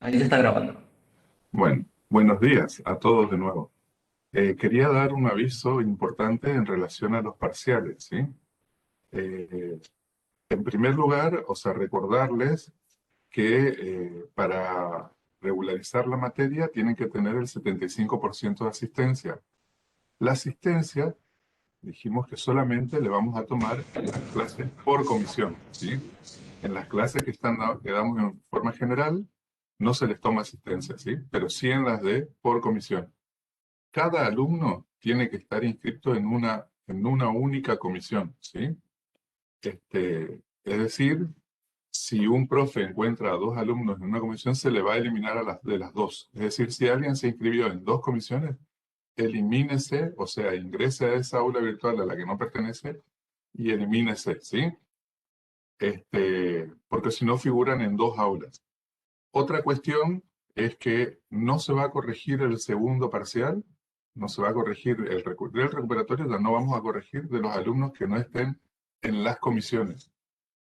Ahí se está grabando. Bueno, buenos días a todos de nuevo. Quería dar un aviso importante en relación a los parciales, ¿sí? Eh, en primer lugar, o sea, recordarles que para regularizar la materia tienen que tener el 75% de asistencia. La asistencia, dijimos que solamente le vamos a tomar en las clases por comisión, ¿sí? En las clases que damos en forma general, no se les toma asistencia, ¿sí? Pero sí en las de por comisión. Cada alumno tiene que estar inscrito en una única comisión, ¿sí? Es decir, si un profe encuentra a dos alumnos en una comisión, se le va a eliminar a las de las dos. Es decir, si alguien se inscribió en dos comisiones, elimínese, o sea, ingrese a esa aula virtual a la que no pertenece y elimínese, ¿sí? Porque si no figuran en dos aulas. Otra cuestión es que no se va a corregir el segundo parcial, no se va a corregir del recuperatorio, ya no vamos a corregir de los alumnos que no estén en las comisiones.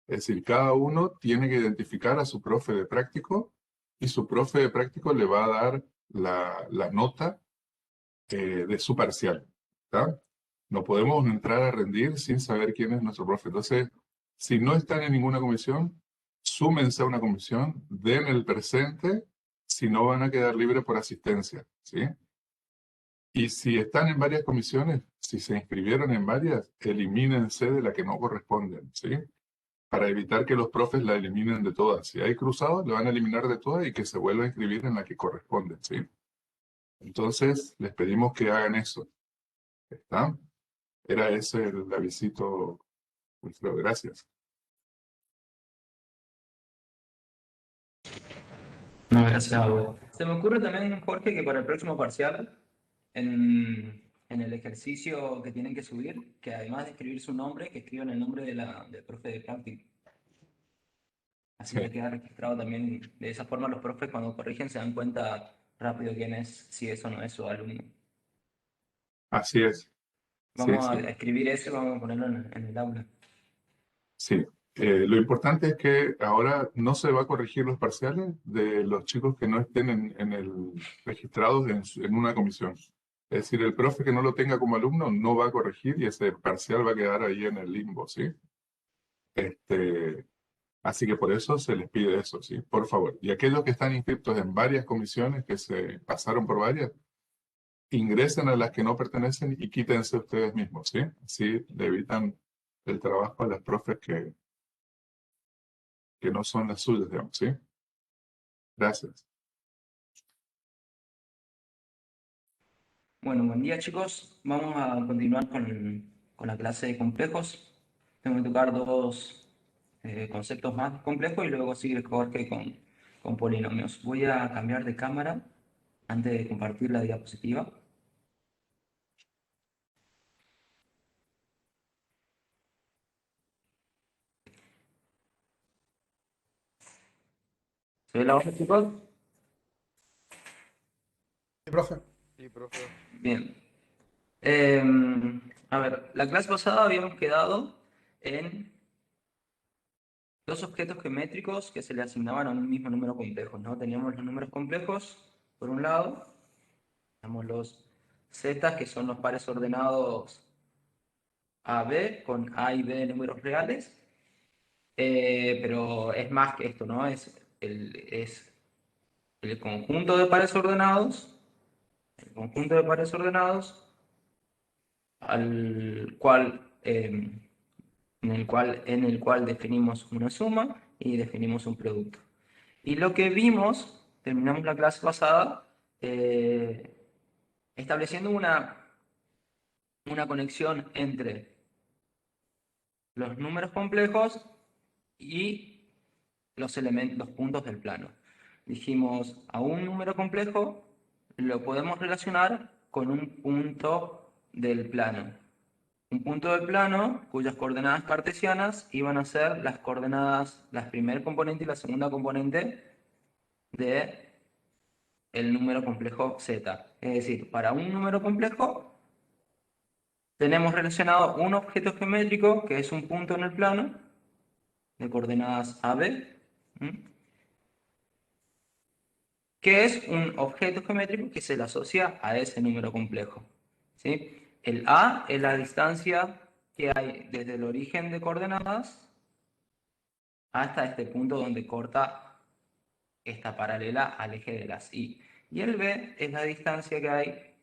Es decir, cada uno tiene que identificar a su profe de práctico y su profe de práctico le va a dar la nota de su parcial. ¿Tá? No podemos entrar a rendir sin saber quién es nuestro profe. Entonces, si no están en ninguna comisión, súmense a una comisión, den el presente, si no van a quedar libres por asistencia, ¿sí? Y si están en varias comisiones, si se inscribieron en varias, elimínense de la que no corresponden, ¿sí? Para evitar que los profes la eliminen de todas. Si hay cruzados, le van a eliminar de todas y que se vuelva a inscribir en la que corresponde, ¿sí? Entonces, les pedimos que hagan eso, ¿está? Era ese el avisito, Wilfredo, gracias. No, gracias a vos. Se me ocurre también, Jorge, que para el próximo parcial, en el ejercicio que tienen que subir, que además de escribir su nombre, que escriban el nombre del profe de práctica. Así ya Sí, queda registrado también. De esa forma los profes cuando corrigen se dan cuenta rápido quién es, si eso no es su alumno. así es. Sí, Vamos a sí, escribir eso y vamos a ponerlo en el aula. sí. Lo importante es que ahora no se va a corregir los parciales de los chicos que no estén registrados en una comisión. Es decir, el profe que no lo tenga como alumno no va a corregir y ese parcial va a quedar ahí en el limbo, ¿sí? Este, Así que por eso se les pide eso, ¿sí? Por favor. Y aquellos que están inscritos en varias comisiones, que se pasaron por varias, ingresen a las que no pertenecen y quítense ustedes mismos, ¿sí? Así le evitan el trabajo a las profes que no son las suyas, digamos, ¿sí? Gracias. Bueno, buen día chicos. Vamos a continuar con la clase de complejos. Tengo que tocar dos conceptos más complejos y luego sigue Jorge con polinomios. Voy a cambiar de cámara antes de compartir la diapositiva. ¿Se ve la hoja, chicos? Sí, profe. Sí, profe. Bien. A ver, la clase pasada habíamos quedado en dos objetos geométricos que se le asignaban a un mismo número complejo, ¿no? Teníamos los números complejos, por un lado, tenemos los z, que son los pares ordenados A, B, con A y B de números reales, pero es más que esto, ¿no? Es el conjunto de pares ordenados, el conjunto de pares ordenados al cual, en el cual definimos una suma y definimos un producto. Y lo que vimos, terminamos la clase pasada, estableciendo una conexión entre los números complejos y los puntos del plano. Dijimos, a un número complejo lo podemos relacionar con un punto del plano. Un punto del plano cuyas coordenadas cartesianas iban a ser las coordenadas, la primera componente y la segunda componente de el número complejo z. Es decir, para un número complejo tenemos relacionado un objeto geométrico que es un punto en el plano de coordenadas AB, ¿m? que es un objeto geométrico que se le asocia a ese número complejo. ¿Sí? El A es la distancia que hay desde el origen de coordenadas hasta este punto donde corta esta paralela al eje de las Y. Y el B es la distancia que hay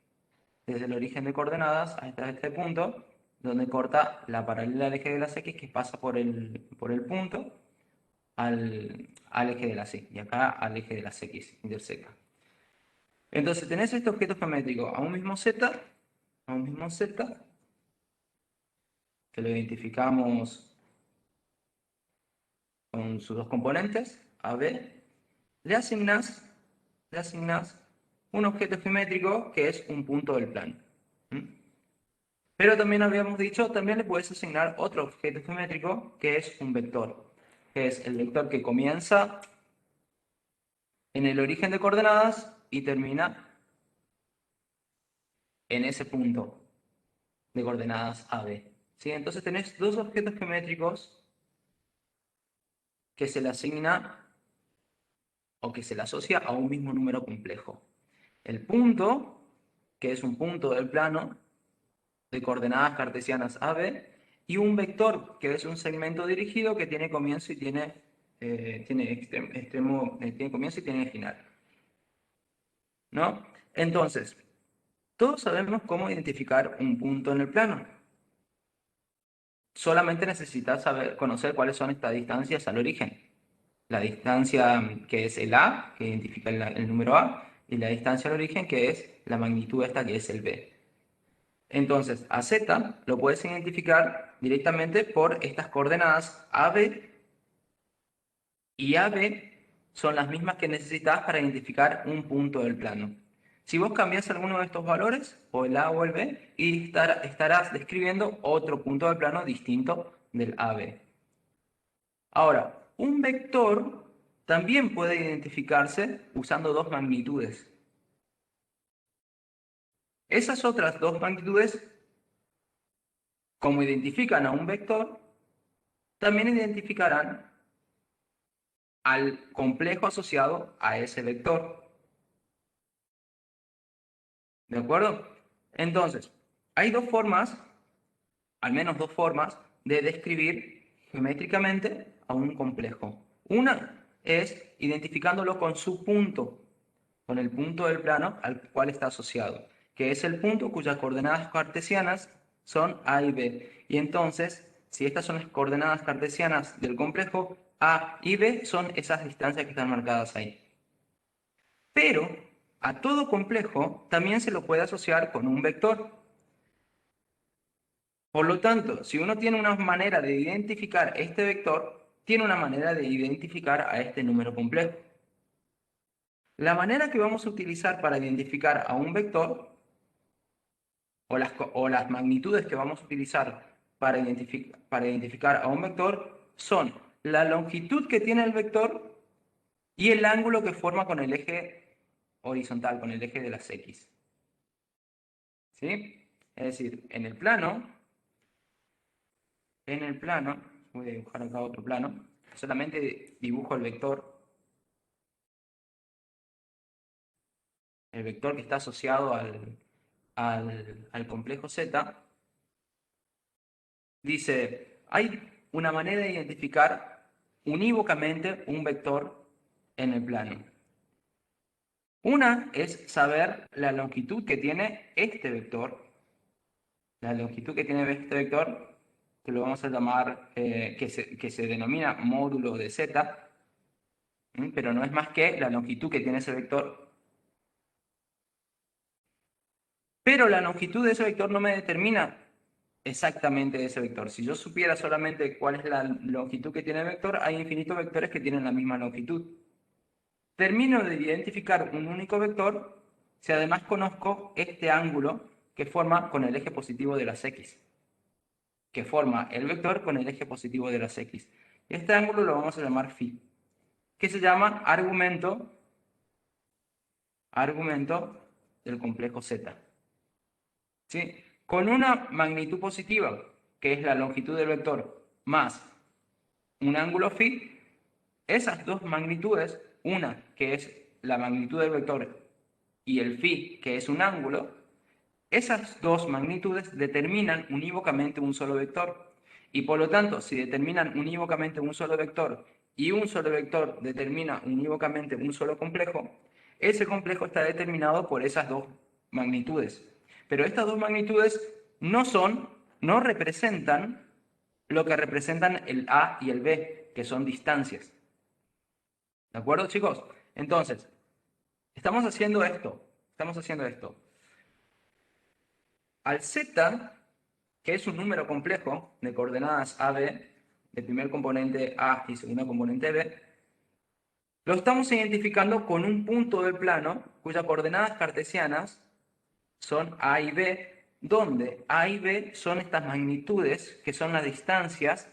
desde el origen de coordenadas hasta este punto, donde corta la paralela al eje de las X, que pasa por el punto al eje de las Y, y acá al eje de las X, interseca. Entonces tenés este objeto geométrico a un mismo Z, que lo identificamos con sus dos componentes, AB, le asignas un objeto geométrico que es un punto del plano. ¿Mm? Pero también habíamos dicho, también le puedes asignar otro objeto geométrico que es un vector, que es el vector que comienza en el origen de coordenadas y termina en ese punto de coordenadas AB. ¿Sí? Entonces tenés dos objetos geométricos que se le asigna o que se le asocia a un mismo número complejo. El punto, que es un punto del plano de coordenadas cartesianas AB, y un vector, que es un segmento dirigido que tiene comienzo y tiene comienzo y tiene final. ¿No? Entonces, todos sabemos cómo identificar un punto en el plano. Solamente necesitas conocer cuáles son estas distancias al origen. La distancia que es el A, que identifica el número A, y la distancia al origen, que es la magnitud esta, que es el B. Entonces, a Z lo puedes identificar directamente por estas coordenadas AB y AB son las mismas que necesitas para identificar un punto del plano. Si vos cambias alguno de estos valores, o el A o el B, y estarás describiendo otro punto del plano distinto del AB. Ahora, un vector también puede identificarse usando dos magnitudes. Esas otras dos magnitudes, como identifican a un vector, también identificarán al complejo asociado a ese vector. ¿De acuerdo? Entonces, hay dos formas, al menos dos formas, de describir geométricamente a un complejo. Una es identificándolo con su punto, con el punto del plano al cual está asociado, que es el punto cuyas coordenadas cartesianas son A y B. Y entonces, si estas son las coordenadas cartesianas del complejo, A y B son esas distancias que están marcadas ahí. Pero a todo complejo también se lo puede asociar con un vector. Por lo tanto, si uno tiene una manera de identificar este vector, tiene una manera de identificar a este número complejo. La manera que vamos a utilizar para identificar a un vector, o las magnitudes que vamos a utilizar para identificar a un vector, son la longitud que tiene el vector y el ángulo que forma con el eje horizontal, con el eje de las X. ¿Sí? Es decir, voy a dibujar acá otro plano, solamente dibujo el vector que está asociado al complejo Z. Dice, hay una manera de identificar unívocamente un vector en el plano. Una es saber la longitud que tiene este vector. La longitud que tiene este vector, que lo vamos a llamar, que se denomina módulo de Z, pero no es más que la longitud que tiene ese vector. Pero la longitud de ese vector no me determina exactamente ese vector. Si yo supiera solamente cuál es la longitud que tiene el vector, hay infinitos vectores que tienen la misma longitud. Termino de identificar un único vector si además conozco este ángulo que forma con el eje positivo de las X. Que forma el vector con el eje positivo de las X. Y este ángulo lo vamos a llamar phi, que se llama argumento del complejo Z. ¿Sí? Con una magnitud positiva, que es la longitud del vector, más un ángulo phi, esas dos magnitudes, una que es la magnitud del vector y el phi, que es un ángulo, esas dos magnitudes determinan unívocamente un solo vector. Y por lo tanto, si determinan unívocamente un solo vector y un solo vector determina unívocamente un solo complejo, ese complejo está determinado por esas dos magnitudes. Pero estas dos magnitudes no representan lo que representan el A y el B, que son distancias. ¿De acuerdo, chicos? Entonces, estamos haciendo esto. Al z, que es un número complejo de coordenadas AB, de primer componente A y segundo componente B, lo estamos identificando con un punto del plano cuyas coordenadas cartesianas son A y B, donde A y B son estas magnitudes, que son las distancias,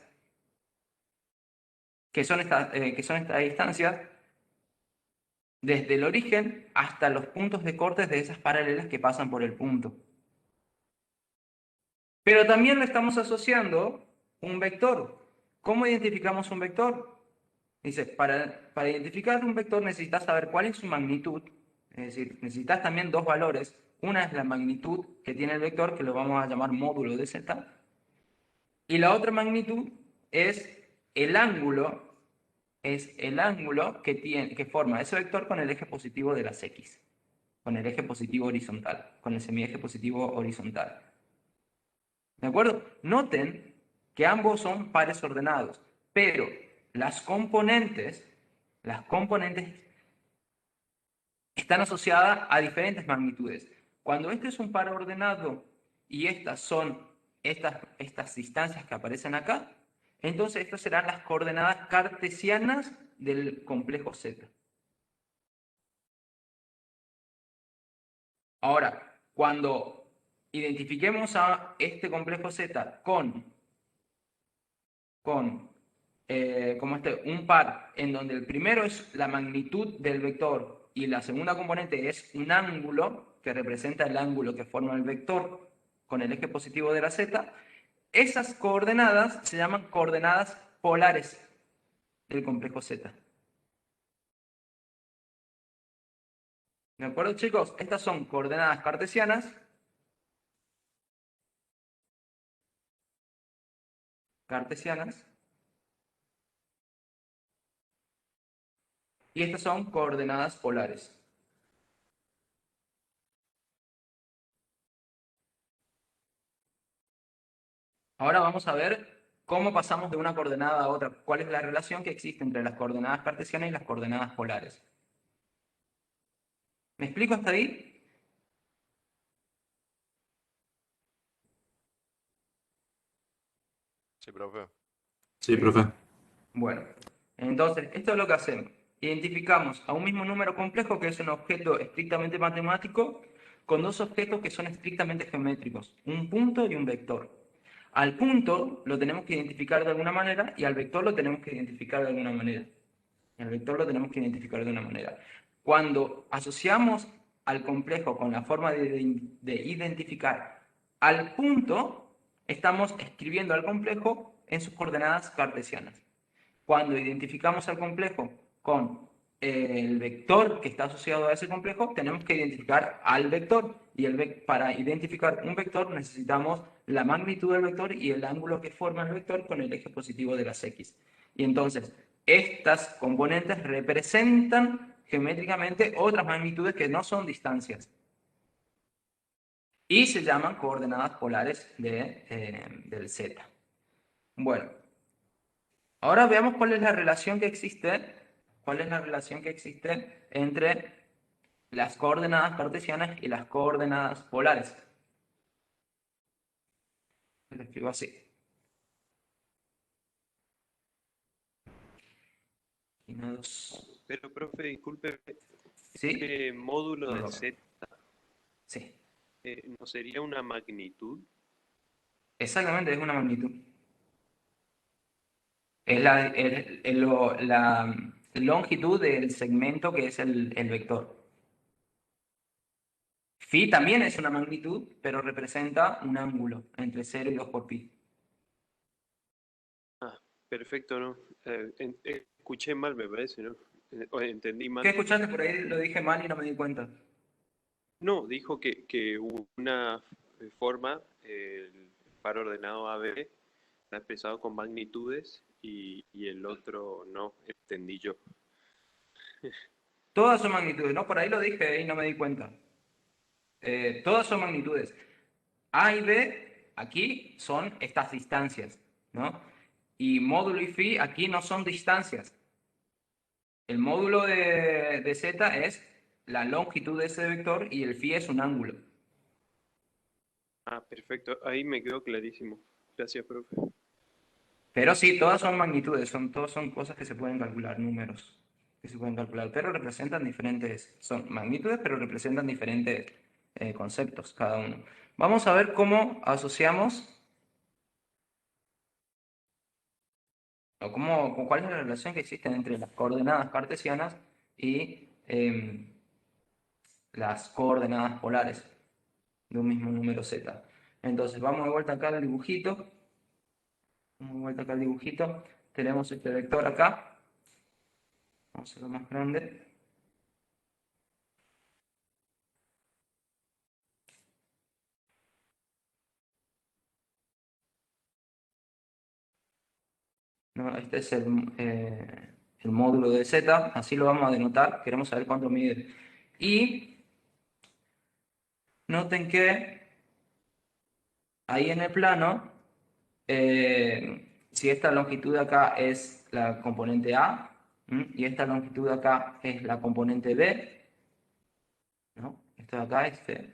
que son estas distancias desde el origen hasta los puntos de cortes de esas paralelas que pasan por el punto. Pero también le estamos asociando un vector. ¿Cómo identificamos un vector? Dice, para identificar un vector necesitas saber cuál es su magnitud, es decir, necesitas también dos valores. Una es la magnitud que tiene el vector, que lo vamos a llamar módulo de z, y la otra magnitud es el ángulo, que forma ese vector con el eje positivo de las x, con el eje positivo horizontal, con el semieje positivo horizontal. ¿De acuerdo? Noten que ambos son pares ordenados, pero las componentes están asociadas a diferentes magnitudes. Cuando este es un par ordenado y estas son estas distancias que aparecen acá, entonces estas serán las coordenadas cartesianas del complejo Z. Ahora, cuando identifiquemos a este complejo Z con un par en donde el primero es la magnitud del vector y la segunda componente es un ángulo que representa el ángulo que forma el vector con el eje positivo de la Z, esas coordenadas se llaman coordenadas polares del complejo Z. ¿De acuerdo, chicos? Estas son coordenadas cartesianas. Y estas son coordenadas polares. Ahora vamos a ver cómo pasamos de una coordenada a otra, cuál es la relación que existe entre las coordenadas cartesianas y las coordenadas polares. ¿Me explico hasta ahí? Sí, profe. Sí, profe. Bueno, entonces, esto es lo que hacemos. Identificamos a un mismo número complejo que es un objeto estrictamente matemático con dos objetos que son estrictamente geométricos, un punto y un vector. Al punto lo tenemos que identificar de alguna manera y al vector lo tenemos que identificar de alguna manera. Cuando asociamos al complejo con la forma de identificar al punto, estamos escribiendo al complejo en sus coordenadas cartesianas. Cuando identificamos al complejo con el vector que está asociado a ese complejo, tenemos que identificar al vector. Y para identificar un vector necesitamos la magnitud del vector y el ángulo que forma el vector con el eje positivo de las x. Y entonces, estas componentes representan geométricamente otras magnitudes que no son distancias. Y se llaman coordenadas polares del z. Bueno, ahora veamos cuál es la relación que existe entre las coordenadas cartesianas y las coordenadas polares. Lo escribo así. Pero, profe, disculpe, ¿Sí? este módulo de Z Sí, ¿no sería una magnitud? exactamente, es una magnitud. Es la longitud del segmento que es el vector. Phi también es una magnitud, pero representa un ángulo entre 0 y 2 por pi. Ah, perfecto, ¿no? Escuché mal, me parece, ¿no? O entendí mal. ¿Qué escuchaste por ahí? Lo dije mal y no me di cuenta. No, dijo que una forma, el par ordenado AB, está expresado con magnitudes y el otro no, entendí yo. Todas son magnitudes, ¿no? Por ahí lo dije y no me di cuenta. Todas son magnitudes. A y B aquí son estas distancias, ¿no? Y módulo y phi aquí no son distancias. El módulo de z es la longitud de ese vector y el phi es un ángulo. Ah, perfecto, ahí me quedó clarísimo. Gracias, profe. Pero sí, todas son magnitudes, todas son cosas que se pueden calcular, números que se pueden calcular, pero representan diferentes, son magnitudes, pero representan diferentes conceptos cada uno. Vamos a ver cómo asociamos, o cuál es la relación que existe entre las coordenadas cartesianas y las coordenadas polares de un mismo número z. Entonces, vamos de vuelta acá al dibujito. Vamos de vuelta acá al dibujito. Tenemos este vector acá. Vamos a hacerlo más grande. ¿No? Este es el módulo de z, así lo vamos a denotar, queremos saber cuánto mide. Y noten que ahí en el plano, si esta longitud de acá es la componente A, y esta longitud de acá es la componente B, ¿no? Esto de acá es C,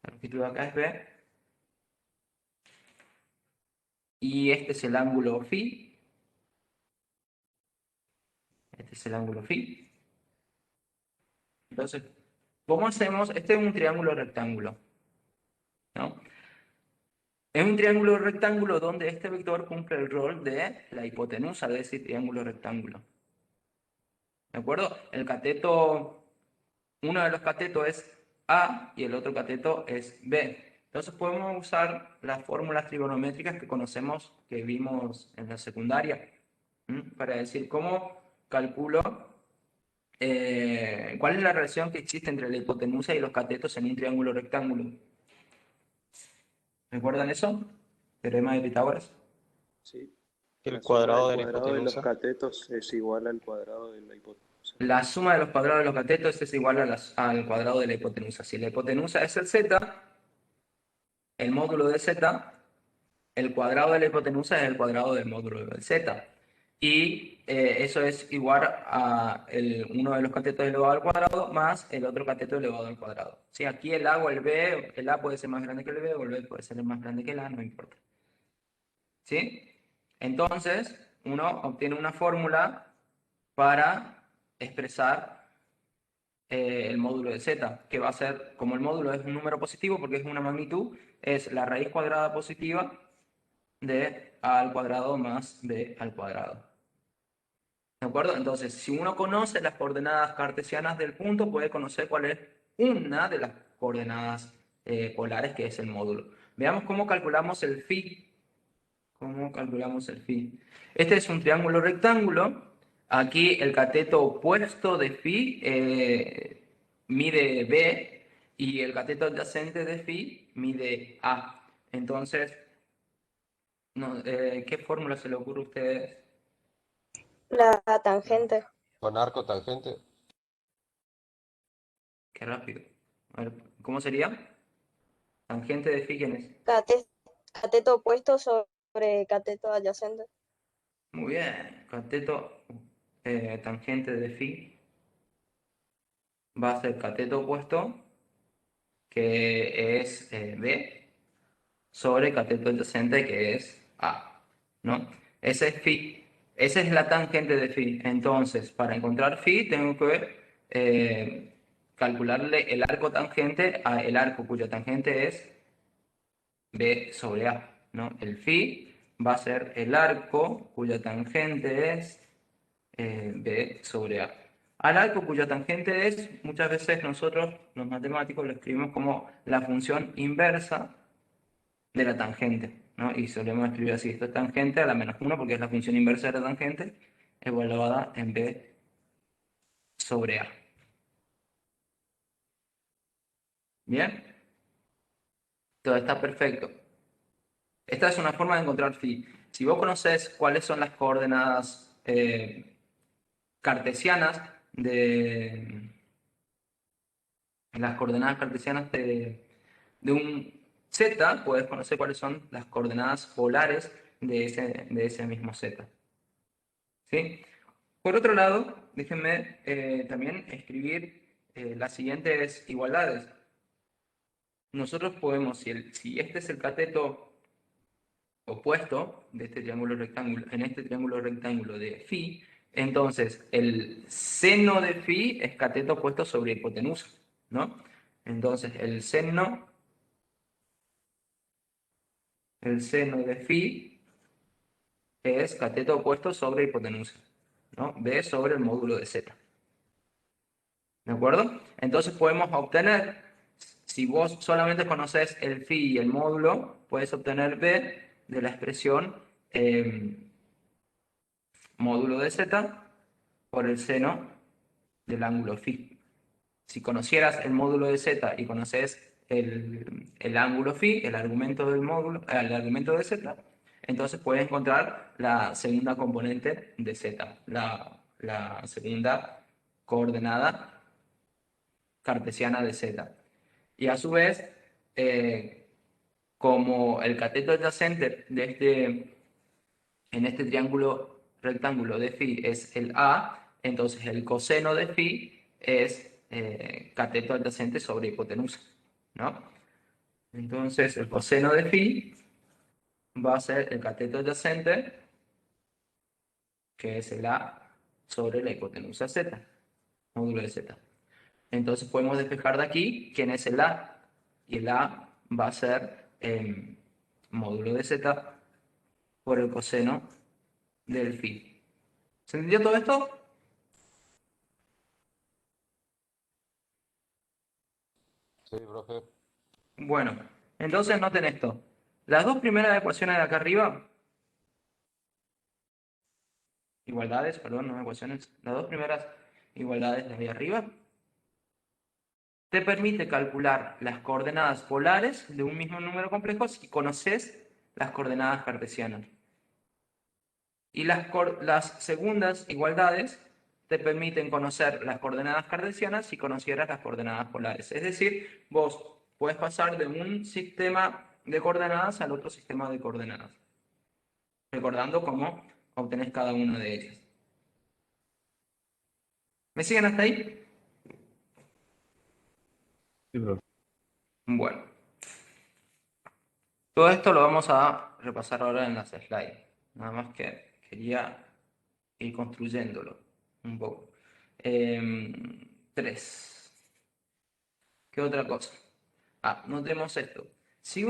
la longitud de acá es B, y este es el ángulo phi, este es el ángulo phi. Entonces, ¿cómo hacemos? Este es un triángulo rectángulo, ¿no? Es un triángulo rectángulo donde este vector cumple el rol de la hipotenusa de ese triángulo rectángulo. ¿De acuerdo? El cateto, uno de los catetos es A y el otro cateto es B. Entonces podemos usar las fórmulas trigonométricas que conocemos, que vimos en la secundaria, para decir cómo calculo cuál es la relación que existe entre la hipotenusa y los catetos en un triángulo rectángulo. ¿Recuerdan eso? Teorema de Pitágoras. Sí. El La suma del cuadrado de la cuadrado de los hipotenusa. catetos es igual al cuadrado de la hipotenusa. La suma de los cuadrados de los catetos es igual al cuadrado de la hipotenusa. Si la hipotenusa es el z, el módulo de z, el cuadrado de la hipotenusa es el cuadrado del módulo del z. Y eso es igual a uno de los catetos elevado al cuadrado más el otro cateto elevado al cuadrado. Si aquí el a o el b, el a puede ser más grande que el b o el b puede ser más grande que el a, no importa. ¿Sí? Entonces, uno obtiene una fórmula para expresar el módulo de z, que va a ser, como el módulo es un número positivo porque es una magnitud, es la raíz cuadrada positiva de a al cuadrado más b al cuadrado. ¿De acuerdo? Entonces, si uno conoce las coordenadas cartesianas del punto, puede conocer cuál es una de las coordenadas polares, que es el módulo. Veamos cómo calculamos el phi. ¿Cómo calculamos el phi? Este es un triángulo rectángulo. Aquí el cateto opuesto de phi mide b y el cateto adyacente de phi mide a. Entonces, no, ¿qué fórmula se le ocurre a ustedes? La tangente. Con arco tangente. Qué rápido. A ver, ¿cómo sería? Tangente de phi, ¿quién es? Cateto opuesto sobre cateto adyacente. Muy bien. Cateto tangente de phi va a ser cateto opuesto, que es b, sobre cateto adyacente, que es a, ¿no? Ese es phi. Esa es la tangente de phi. Entonces, para encontrar phi, tengo que calcularle el arco tangente a el arco cuya tangente es b sobre a, ¿no? El phi va a ser el arco cuya tangente es b sobre a. Al arco cuya tangente es, muchas veces nosotros, los matemáticos, lo escribimos como la función inversa de la tangente, ¿no? Y solemos escribir así: esto es tangente a la menos 1 porque es la función inversa de la tangente, evaluada en b sobre A. ¿Bien? Todo está perfecto. Esta es una forma de encontrar phi. Si vos conocés cuáles son las coordenadas cartesianas de de un z, puedes conocer cuáles son las coordenadas polares de ese mismo z. ¿Sí? Por otro lado, déjenme también escribir las siguientes igualdades. Nosotros podemos, si este es el cateto opuesto de este triángulo rectángulo, en este triángulo rectángulo de phi, entonces el seno de phi es cateto opuesto sobre hipotenusa, ¿no? Entonces el seno de phi es cateto opuesto sobre hipotenusa, ¿no? B sobre el módulo de z. ¿De acuerdo? Entonces podemos obtener, si vos solamente conoces el phi y el módulo, puedes obtener B de la expresión módulo de z por el seno del ángulo phi. Si conocieras el módulo de z y conoces el ángulo phi, el argumento del módulo, el argumento de z, entonces puedes encontrar la segunda componente de z, la segunda coordenada cartesiana de z. Y a su vez, como el cateto adyacente en este triángulo rectángulo de phi es el A, entonces el coseno de phi es cateto adyacente sobre hipotenusa, ¿no? Entonces el coseno de phi va a ser el cateto adyacente, que es el A sobre la hipotenusa z, módulo de z. Entonces podemos despejar de aquí quién es el A. Y el A va a ser módulo de z por el coseno del phi. ¿Se entendió todo esto? Sí, profe. Bueno, entonces noten esto. Las dos primeras ecuaciones de acá arriba, igualdades, perdón, no ecuaciones, las dos primeras igualdades de ahí arriba, te permite calcular las coordenadas polares de un mismo número complejo si conoces las coordenadas cartesianas. Y las segundas igualdades te permiten conocer las coordenadas cartesianas si conocieras las coordenadas polares. Es decir, vos puedes pasar de un sistema de coordenadas al otro sistema de coordenadas, recordando cómo obtenés cada una de ellas. ¿Me siguen hasta ahí? Sí, profe. Bueno, todo esto lo vamos a repasar ahora en las slides. Nada más que quería ir construyéndolo un poco. 3. ¿Qué otra cosa? Notemos esto. Si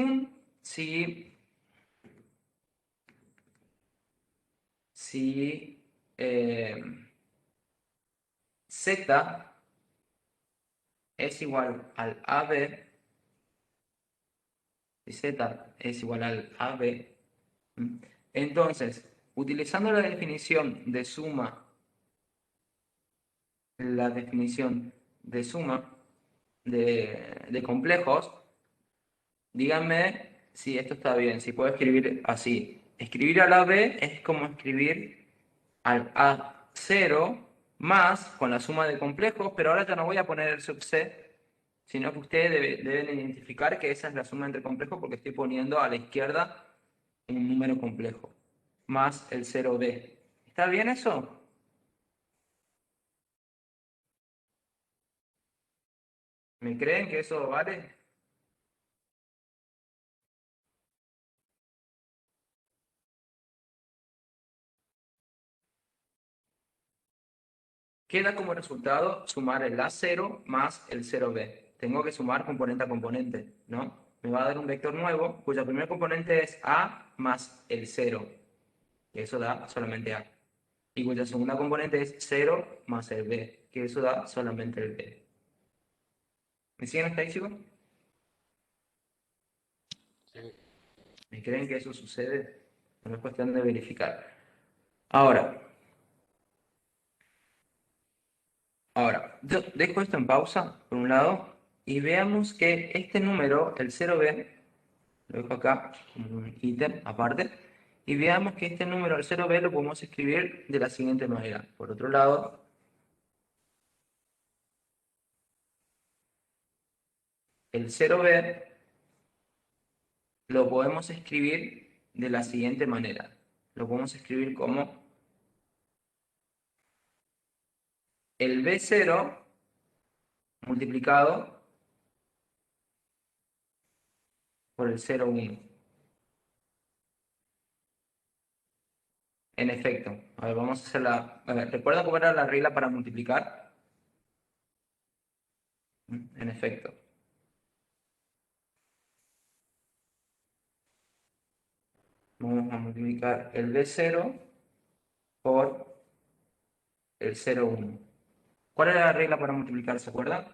eh, Z es igual al AB, si Z es igual al AB, entonces, utilizando la definición de suma de complejos, díganme si esto está bien, si puedo escribir así. Escribir al AB es como escribir al A0 más con la suma de complejos, pero ahora ya no voy a poner el sub C, sino que ustedes deben identificar que esa es la suma entre complejos porque estoy poniendo a la izquierda un número complejo, más el 0B. ¿Está bien eso? ¿Me creen que eso vale? Queda como resultado sumar el A0 más el 0B. Tengo que sumar componente a componente, ¿no? Me va a dar un vector nuevo cuyo primer componente es A más el 0. Que eso da solamente A. Y cuya segunda componente es 0 más el B, que eso da solamente el B. ¿Me siguen hasta ahí, chicos? Sí. ¿Me creen que eso sucede? No es cuestión de verificar. Ahora, Ahora, yo dejo esto en pausa, por un lado, y veamos que este número, el 0b, lo dejo acá como un ítem aparte, y veamos que este número, el 0b, lo podemos escribir de la siguiente manera. Por otro lado, el 0b lo podemos escribir de la siguiente manera. Lo podemos escribir como el b0 multiplicado por el 0,1. En efecto, a ver, vamos a hacer la... A ver, ¿recuerdan cómo era la regla para multiplicar? En efecto. Vamos a multiplicar el b0 por el 0,1. ¿Cuál era la regla para multiplicar? ¿Se acuerdan?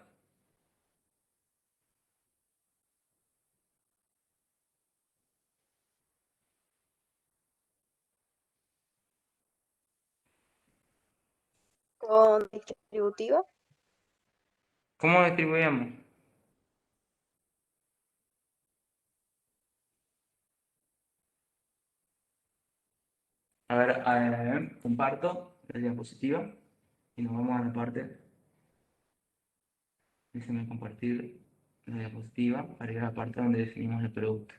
Con distributiva. ¿Cómo distribuíamos? A ver, comparto la diapositiva y nos vamos a la parte. Déjenme compartir la diapositiva para ir a la parte donde definimos el producto.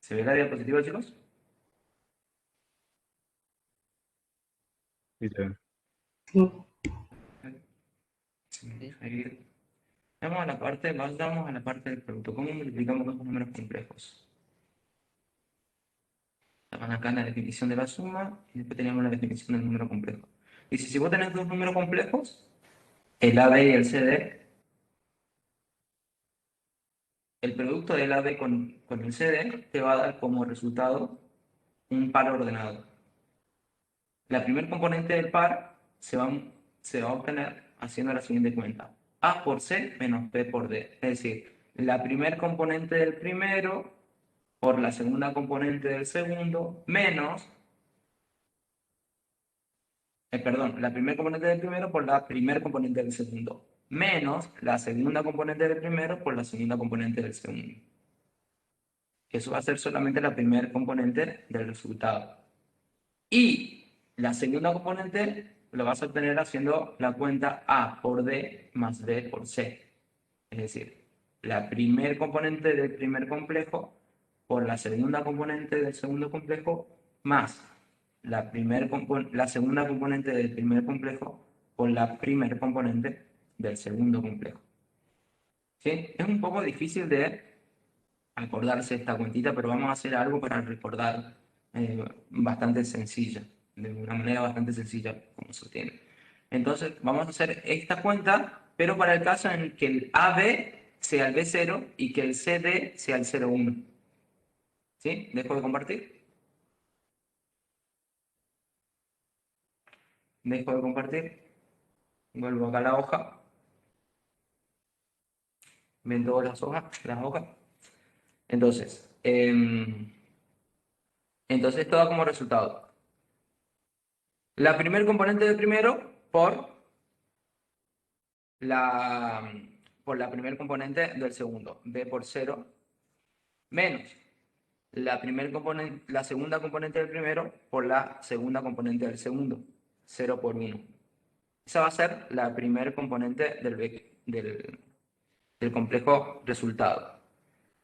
¿Se ve la diapositiva, chicos? Sí, ya. Sí, ahí. Vamos a la parte, vamos a la parte del producto. ¿Cómo multiplicamos dos números complejos? Estaban acá en la definición de la suma y después teníamos la definición del número complejo. Dice, si vos tenés dos números complejos, el AB y el CD, el producto del AB con el CD te va a dar como resultado un par ordenado. La primer componente del par se va a obtener haciendo la siguiente cuenta. A por C menos B por D. Es decir, la primer componente del primero por la segunda componente del segundo menos, perdón, la primera componente del primero por la primera componente del segundo menos la segunda componente del primero por la segunda componente del segundo. Eso va a ser solamente la primera componente del resultado. Y la segunda componente lo vas a obtener haciendo la cuenta A por D más B por C. Es decir, la primer componente del primer complejo por la segunda componente del segundo complejo más la segunda componente del primer complejo por la primer componente del segundo complejo. ¿Sí? Es un poco difícil de acordarse esta cuentita, pero vamos a hacer algo para recordar bastante sencilla, de una manera bastante sencilla como se tiene. Entonces, vamos a hacer esta cuenta, pero para el caso en que el AB sea el B0 y que el CD sea el 0,1. ¿Sí? ¿Dejo de compartir? Dejo de compartir. Vuelvo acá a la hoja. Ven todas las hojas. Entonces, entonces esto da como resultado la primer componente del primero la, por la primer componente del segundo, b por 0, menos la segunda componente del primero por la segunda componente del segundo, 0 por 1. Esa va a ser la primer componente del complejo resultado.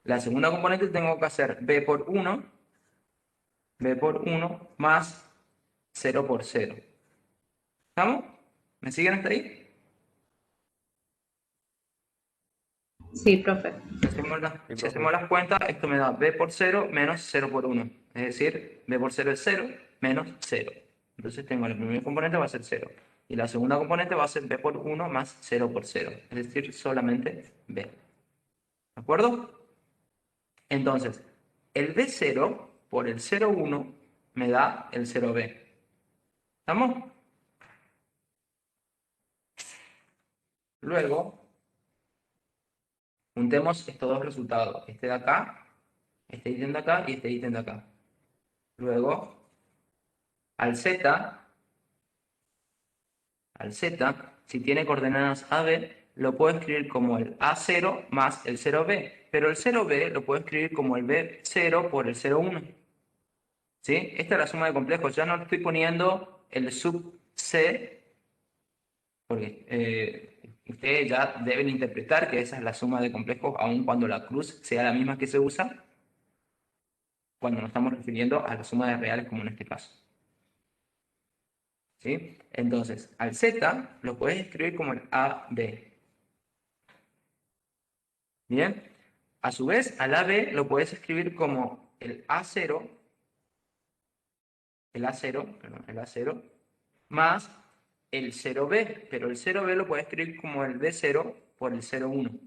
La segunda componente tengo que hacer b por 1 más 0 por 0. ¿Estamos? ¿Me siguen hasta ahí? Sí, profe. Si hacemos las cuentas, esto me da b por 0 menos 0 por 1. Es decir, b por 0 es 0 menos 0. Entonces tengo la primera componente va a ser 0. Y la segunda componente va a ser b por 1 más 0 por 0. Es decir, solamente b. ¿De acuerdo? Entonces, el b0 por el 0,1 me da el 0b. ¿Estamos? Luego, juntemos estos dos resultados. Este de acá este ítem de acá y este ítem de acá. Luego, al z, si tiene coordenadas AB, lo puedo escribir como el A0 más el 0B, pero el 0B lo puedo escribir como el B0 por el 0,1. ¿Sí? Esta es la suma de complejos. Ya no estoy poniendo el sub C, porque ustedes ya deben interpretar que esa es la suma de complejos, aun cuando la cruz sea la misma que se usa, cuando nos estamos refiriendo a la suma de reales, como en este caso. ¿Sí? Entonces, al Z lo puedes escribir como el AB. Bien. A su vez, al AB lo puedes escribir como el A0, perdón, el A0, más el 0B, pero el 0B lo puedes escribir como el B0 por el 0,1.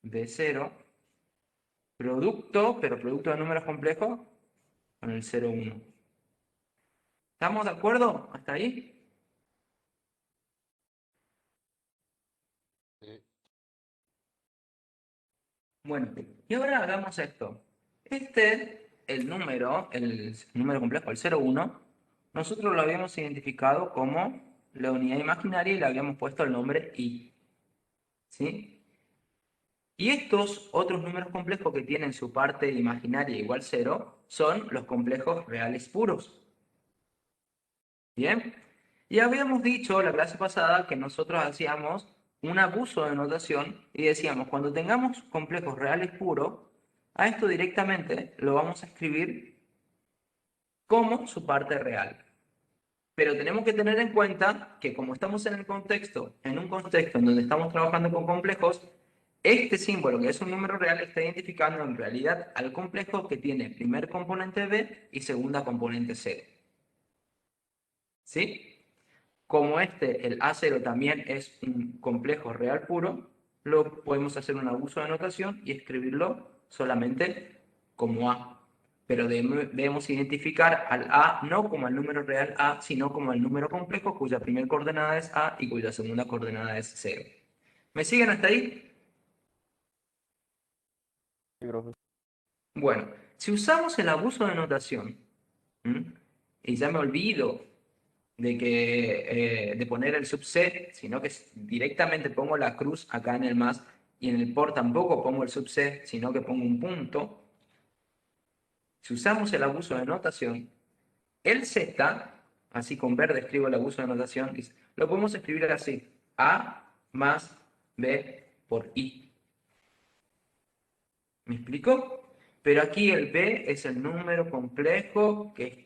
B0, producto, pero producto de números complejos, con el 0,1. ¿Estamos de acuerdo hasta ahí? Sí. Bueno, y ahora hagamos esto. El número complejo, el 0,1, nosotros lo habíamos identificado como la unidad imaginaria y le habíamos puesto el nombre i. ¿Sí? Y estos otros números complejos que tienen su parte imaginaria igual 0 son los complejos reales puros. ¿Bien? Y habíamos dicho la clase pasada que nosotros hacíamos un abuso de notación y decíamos, cuando tengamos complejos reales puros, a esto directamente lo vamos a escribir como su parte real. Pero tenemos que tener en cuenta que como estamos en un contexto en donde estamos trabajando con complejos, este símbolo, que es un número real, está identificando en realidad al complejo que tiene primer componente B y segunda componente C. ¿Sí? Como el A0 también es un complejo real puro, lo podemos hacer un abuso de notación y escribirlo solamente como A. Pero debemos identificar al A no como el número real A, sino como el número complejo cuya primera coordenada es A y cuya segunda coordenada es 0. ¿Me siguen hasta ahí? Sí, profe. Bueno, si usamos el abuso de notación, ¿m? Y ya me olvido de poner el subset, sino que directamente pongo la cruz acá en el más, y en el por tampoco pongo el subset, sino que pongo un punto. Si usamos el abuso de notación, el z, así con verde escribo el abuso de notación, lo podemos escribir así: a más b por i. ¿Me explico? Pero aquí el b es el número complejo que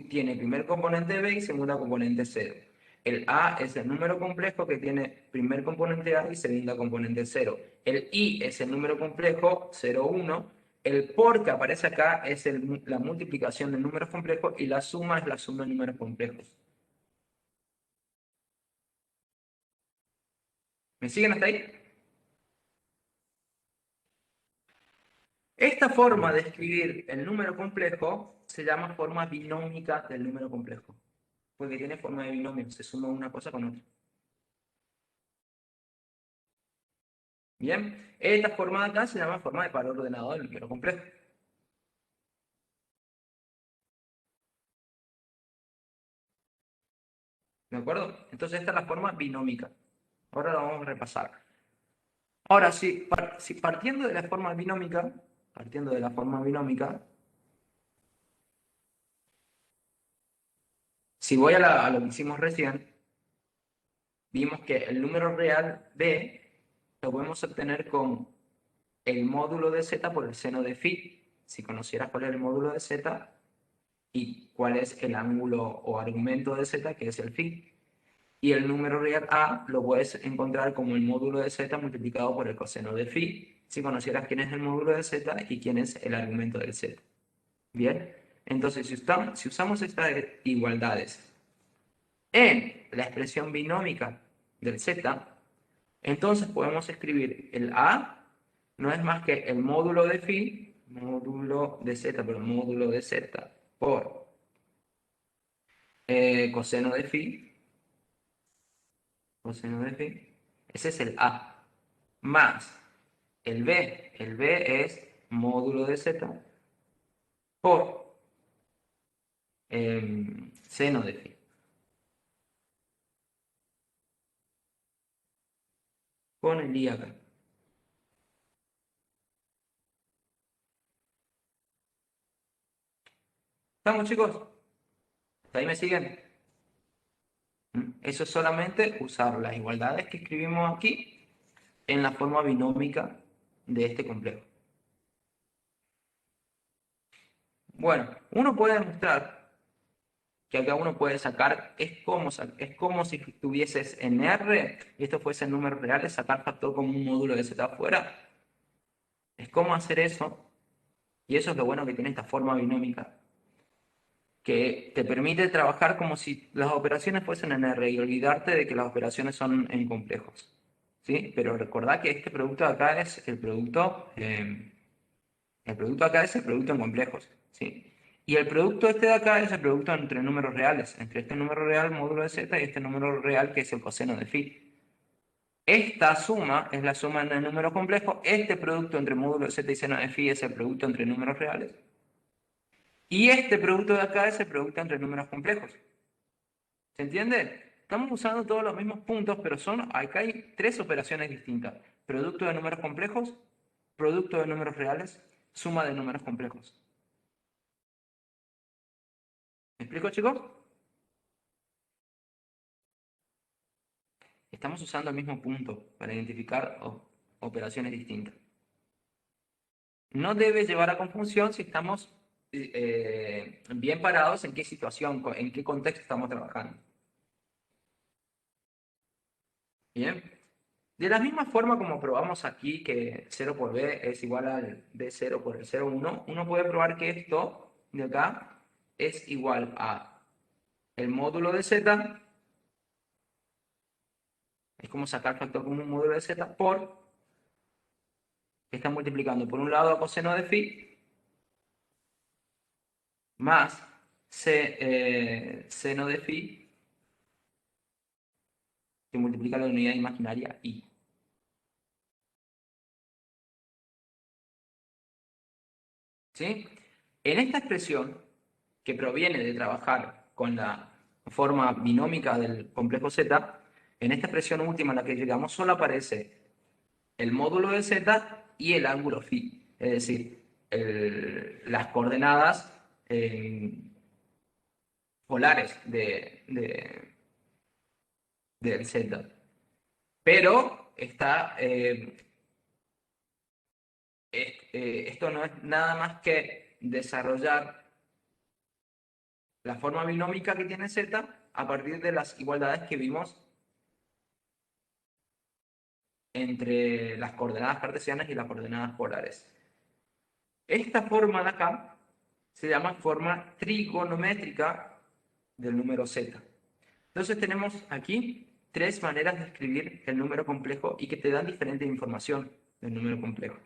tiene primer componente B y segunda componente 0. El A es el número complejo que tiene primer componente A y segunda componente 0. El I es el número complejo 0, 1. El por que aparece acá es la multiplicación de números complejos y la suma es la suma de números complejos. ¿Me siguen hasta ahí? Esta forma de escribir el número complejo se llama forma binómica del número complejo, porque tiene forma de binomio, se suma una cosa con otra. Bien, esta forma de acá se llama forma de par ordenado del número complejo. ¿De acuerdo? Entonces esta es la forma binómica. Ahora la vamos a repasar. Ahora, si partiendo de la forma binómica, si voy a lo que hicimos recién, vimos que el número real b lo podemos obtener con el módulo de z por el seno de phi. Si conocieras cuál es el módulo de z y cuál es el ángulo o argumento de z, que es el phi. Y el número real a lo puedes encontrar como el módulo de z multiplicado por el coseno de phi, si conocieras quién es el módulo de z y quién es el argumento del z. Bien, entonces si usamos estas igualdades en la expresión binómica del z, entonces podemos escribir el a no es más que el módulo de phi, módulo de z por coseno de phi, ese es el a, más el B es módulo de Z por seno de phi. Con el I acá. ¿Estamos, chicos? ¿Hasta ahí me siguen? Eso es solamente usar las igualdades que escribimos aquí en la forma binómica de este complejo. Bueno, uno puede demostrar que acá uno puede sacar, es como si tuvieses en R, y esto fuese en números reales, sacar factor como un módulo de Z afuera. Es como hacer eso, y eso es lo bueno que tiene esta forma binómica, que te permite trabajar como si las operaciones fuesen en R y olvidarte de que las operaciones son en complejos. ¿Sí? Pero recordad que este producto de acá es el producto acá es el producto en complejos. ¿Sí? Y el producto este de acá es el producto entre números reales, entre este número real módulo de Z y este número real que es el coseno de phi. Esta suma es la suma en el número complejo, este producto entre módulo de Z y seno de phi es el producto entre números reales. Y este producto de acá es el producto entre números complejos. ¿Se entiende? Estamos usando todos los mismos puntos, pero acá hay tres operaciones distintas. Producto de números complejos, producto de números reales, suma de números complejos. ¿Me explico, chicos? Estamos usando el mismo punto para identificar operaciones distintas. No debe llevar a confusión si estamos bien parados en qué situación, en qué contexto estamos trabajando. Bien. De la misma forma como probamos aquí que 0 por b es igual al b0 por el 0,1, uno puede probar que esto de acá es igual a el módulo de z, es como sacar factor común módulo de z por, que está multiplicando por un lado a coseno de phi, más seno de phi, que multiplica la unidad imaginaria i. ¿Sí? En esta expresión, que proviene de trabajar con la forma binómica del complejo Z, en esta expresión última a la que llegamos solo aparece el módulo de Z y el ángulo phi, es decir, las coordenadas polares del Z. Pero esto no es nada más que desarrollar la forma binómica que tiene Z a partir de las igualdades que vimos entre las coordenadas cartesianas y las coordenadas polares. Esta forma de acá se llama forma trigonométrica del número Z. Entonces tenemos aquí tres maneras de escribir el número complejo y que te dan diferente información del número complejo.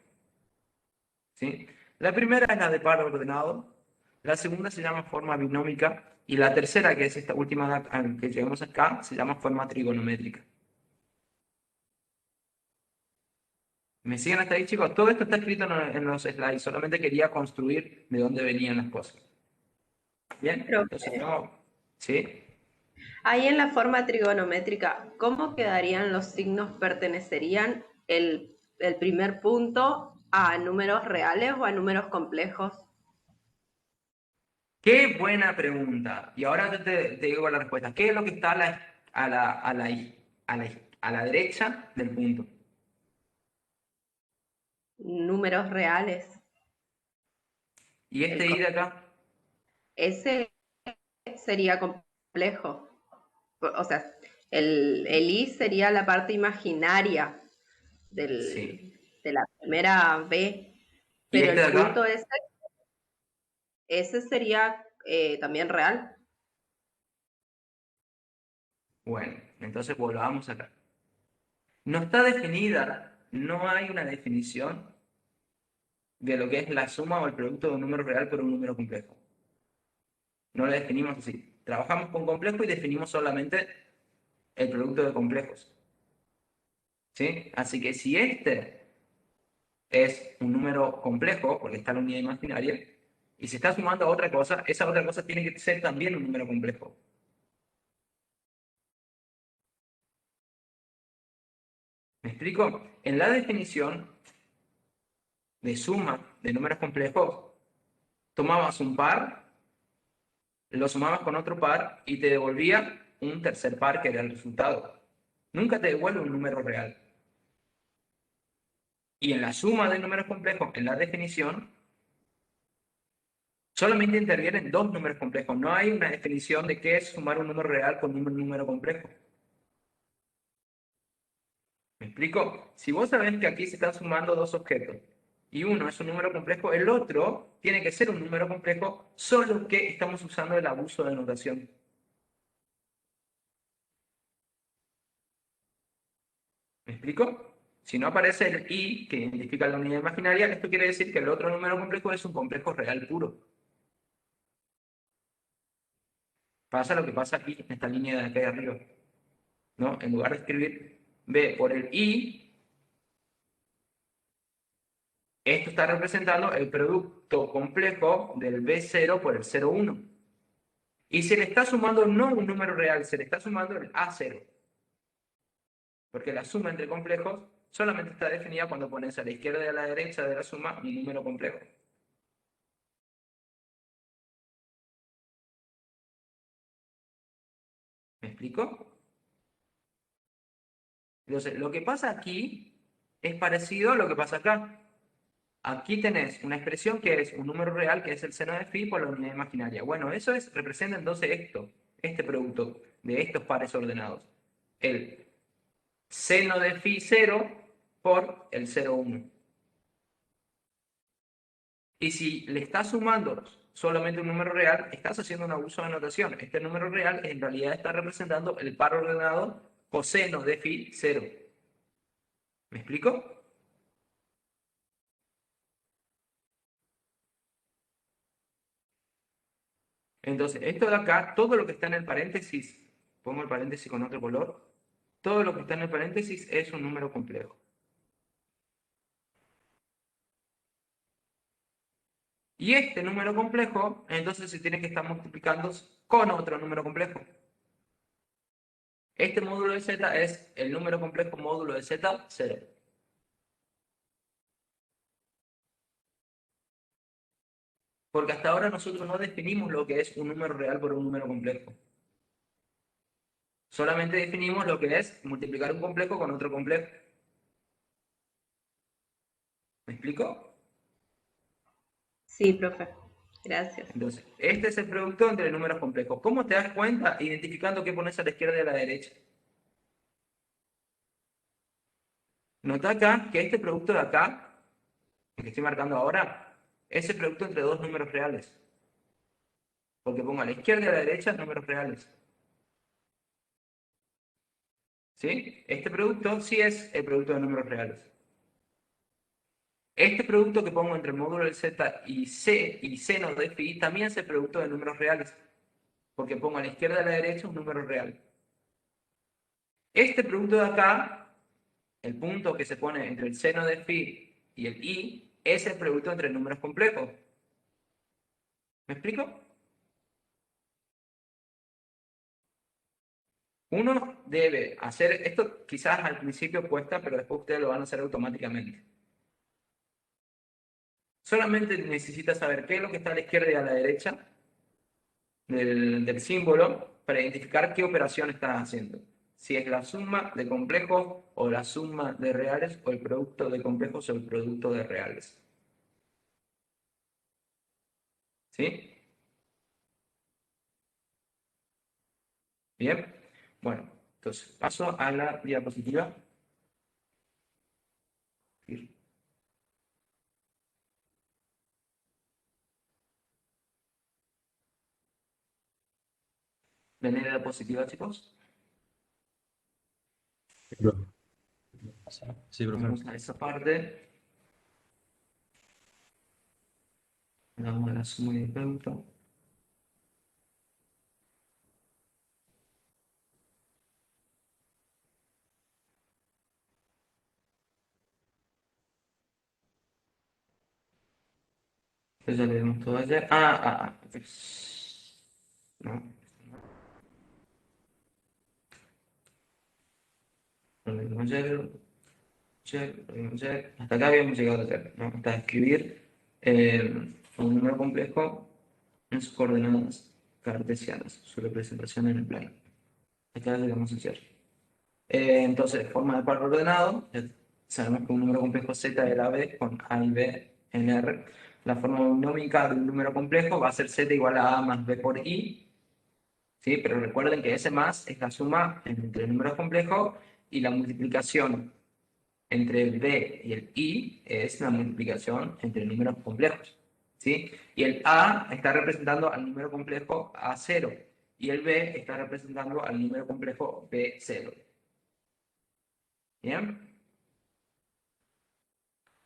¿Sí? La primera es la de par ordenado, la segunda se llama forma binómica y la tercera, que es esta última que llegamos acá, se llama forma trigonométrica. ¿Me siguen hasta ahí, chicos? Todo esto está escrito en los slides, solamente quería construir de dónde venían las cosas. ¿Bien? Entonces, no. ¿Sí? Ahí en la forma trigonométrica, ¿cómo quedarían los signos? ¿Pertenecerían el primer punto a números reales o a números complejos? Qué buena pregunta. Y ahora te digo la respuesta. ¿Qué es lo que está a la derecha del punto? Números reales. ¿Y este I de acá? Ese sería complejo. O sea, el I sería la parte imaginaria Sí. de la primera B, ¿Y pero este de el punto acá? ese sería también real. Bueno, entonces volvamos acá. No está definida, no hay una definición de lo que es la suma o el producto de un número real por un número complejo. No la definimos así. Trabajamos con complejo y definimos solamente el producto de complejos. ¿Sí? Así que si este es un número complejo, porque está en la unidad imaginaria, y se está sumando a otra cosa, esa otra cosa tiene que ser también un número complejo. ¿Me explico? En la definición de suma de números complejos, tomabas un par, lo sumabas con otro par y te devolvía un tercer par que era el resultado. Nunca te devuelve un número real. Y en la suma de números complejos, en la definición, solamente intervienen dos números complejos. No hay una definición de qué es sumar un número real con un número complejo. ¿Me explico? Si vos sabés que aquí se están sumando dos objetos y uno es un número complejo, el otro tiene que ser un número complejo, solo que estamos usando el abuso de notación. ¿Me explico? Si no aparece el i, que identifica la unidad imaginaria, esto quiere decir que el otro número complejo es un complejo real puro. Pasa lo que pasa aquí, en esta línea de acá de arriba, ¿no? En lugar de escribir b por el i, esto está representando el producto complejo del b0 por el 0,1. Y se le está sumando no un número real, se le está sumando el a0. Porque la suma entre complejos solamente está definida cuando pones a la izquierda y a la derecha de la suma un número complejo. ¿Me explico? Entonces, lo que pasa aquí es parecido a lo que pasa acá. Aquí tenés una expresión que es un número real, que es el seno de phi por la unidad imaginaria. Bueno, eso representa entonces este producto de estos pares ordenados. El seno de phi 0 por el 0,1. Y si le estás sumando solamente un número real, estás haciendo un abuso de notación. Este número real en realidad está representando el par ordenado coseno de phi 0. ¿Me explico? Entonces, esto de acá, todo lo que está en el paréntesis, pongo el paréntesis con otro color, todo lo que está en el paréntesis es un número complejo. Y este número complejo, entonces se tiene que estar multiplicando con otro número complejo. Este módulo de z es el número complejo módulo de z, 0. Porque hasta ahora nosotros no definimos lo que es un número real por un número complejo. Solamente definimos lo que es multiplicar un complejo con otro complejo. ¿Me explico? Sí, profe. Gracias. Entonces, este es el producto entre números complejos. ¿Cómo te das cuenta? Identificando qué pones a la izquierda y a la derecha. Nota acá que este producto de acá, el que estoy marcando ahora, es el producto entre dos números reales. Porque pongo a la izquierda y a la derecha números reales. ¿Sí? Este producto sí es el producto de números reales. Este producto que pongo entre el módulo del z y c y seno de phi también es el producto de números reales. Porque pongo a la izquierda y a la derecha un número real. Este producto de acá, el punto que se pone entre el seno de phi y el i, es el producto entre números complejos. ¿Me explico? Uno debe hacer, esto quizás al principio cuesta, pero después ustedes lo van a hacer automáticamente. Solamente necesitas saber qué es lo que está a la izquierda y a la derecha del símbolo para identificar qué operación estás haciendo. Si es la suma de complejos o la suma de reales o el producto de complejos o el producto de reales. ¿Sí? Bien. Bueno, entonces paso a la diapositiva. ¿Ven la diapositiva, chicos? Sí, profe. Vamos a esa parte. Vamos a la suma de producto. Entonces ya le dimos todo ayer. No, lo dimos ayer, lo dimos ayer. Hasta acá habíamos llegado ayer, ¿no? Hasta escribir un número complejo en sus coordenadas cartesianas, su representación en el plano. Acá llegamos ayer. Entonces, forma de par ordenado, ya sabemos que un número complejo z era b con a y b en R. La forma binómica de un número complejo va a ser z igual a más b por i, ¿sí? Pero recuerden que ese más es la suma entre números complejos y la multiplicación entre el b y el i es la multiplicación entre números complejos, ¿sí? Y el a está representando al número complejo a0 y el b está representando al número complejo b0. ¿Bien?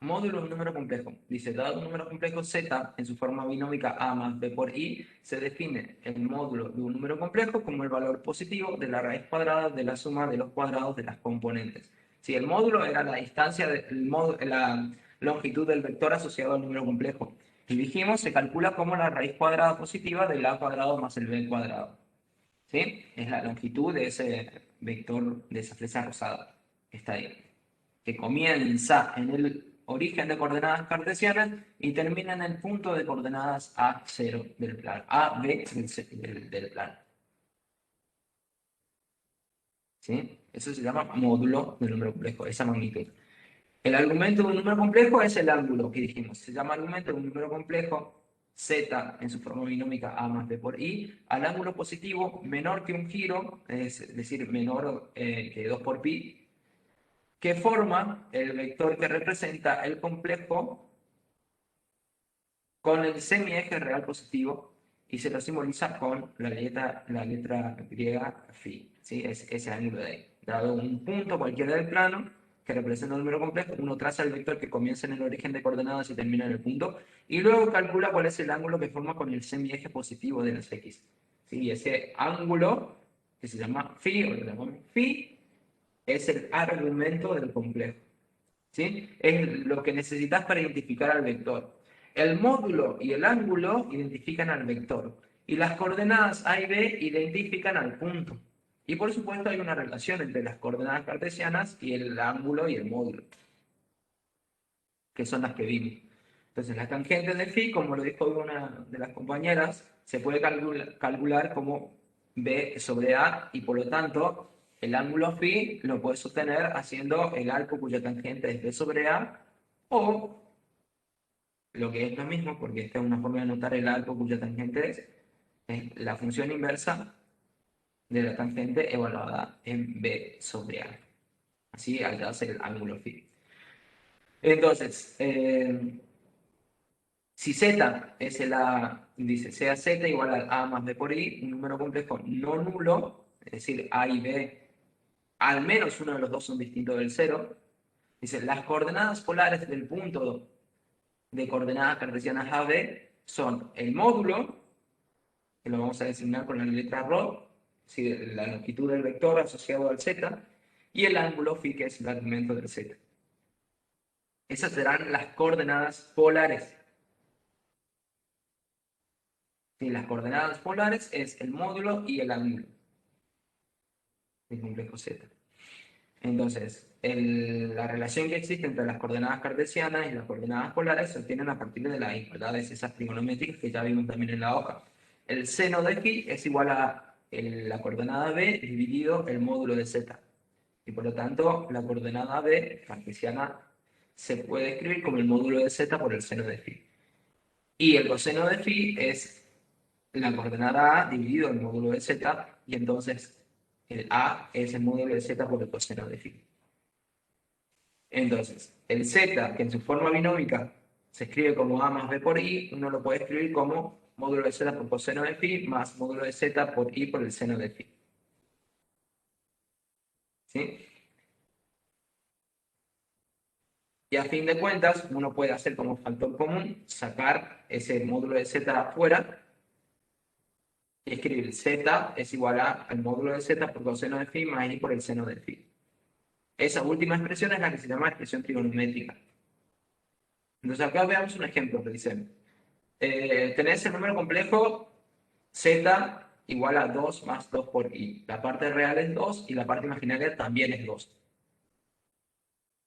Módulo de un número complejo. Dice, dado un número complejo z en su forma binómica a más b por i, se define el módulo de un número complejo como el valor positivo de la raíz cuadrada de la suma de los cuadrados de las componentes. Si el módulo era la distancia, la longitud del vector asociado al número complejo. Y dijimos, se calcula como la raíz cuadrada positiva del a cuadrado más el b cuadrado. ¿Sí? Es la longitud de ese vector, de esa flecha rosada que está ahí, que comienza en el origen de coordenadas cartesianas y termina en el punto de coordenadas A0 del plano, A, B del plano. ¿Sí? Eso se llama módulo del número complejo, esa magnitud. El argumento de un número complejo es el ángulo que dijimos. Se llama argumento de un número complejo z en su forma binómica a más b por i al ángulo positivo menor que un giro, es decir, menor que 2 por pi, que forma el vector que representa el complejo con el semieje real positivo y se lo simboliza con la letra griega phi, ¿sí? Es ese ángulo de ahí. Dado un punto cualquiera del plano que representa un número complejo, uno traza el vector que comienza en el origen de coordenadas y termina en el punto, y luego calcula cuál es el ángulo que forma con el semieje positivo de las x. ¿Sí? Ese ángulo, que se llama phi, o lo llamamos phi, es el argumento del complejo. ¿Sí? Es lo que necesitas para identificar al vector. El módulo y el ángulo identifican al vector. Y las coordenadas A y B identifican al punto. Y por supuesto hay una relación entre las coordenadas cartesianas y el ángulo y el módulo, que son las que vimos. Entonces la tangente de phi, como lo dijo una de las compañeras, se puede calcular como B sobre A y por lo tanto el ángulo phi lo puedes obtener haciendo el arco cuya tangente es B sobre A o lo que es lo mismo, porque esta es una forma de notar el arco cuya tangente es la función inversa de la tangente evaluada en B sobre A. Así hallas el ángulo phi. Entonces, si z es el A, dice sea z igual a más b por i, un número complejo no nulo, es decir, a y b, al menos uno de los dos son distintos del cero. Dice, las coordenadas polares del punto de coordenadas cartesianas a, b son el módulo, que lo vamos a designar con la letra ρ, es decir, la longitud del vector asociado al z, y el ángulo phi, que es el argumento del z. Esas serán las coordenadas polares. Sí, las coordenadas polares es el módulo y el ángulo del complejo Z. Entonces, la relación que existe entre las coordenadas cartesianas y las coordenadas polares se obtienen a partir de las igualdades esas trigonométricas que ya vimos también en la hoja. El seno de phi es igual a la coordenada b dividido el módulo de z. Y por lo tanto, la coordenada b cartesiana se puede escribir como el módulo de z por el seno de phi. Y el coseno de phi es la coordenada a dividido el módulo de z, y entonces el a es el módulo de z por el coseno de phi. Entonces, el z, que en su forma binómica se escribe como a más b por i, uno lo puede escribir como módulo de z por coseno de phi más módulo de z por i por el seno de phi. ¿Sí? Y a fin de cuentas, uno puede hacer como factor común, sacar ese módulo de z afuera y escribir z es igual al módulo de z por coseno de phi más i por el seno de phi. Esa última expresión es la que se llama expresión trigonométrica. Entonces acá veamos un ejemplo que dice, tenés el número complejo z igual a 2 más 2 por i. La parte real es 2 y la parte imaginaria también es 2.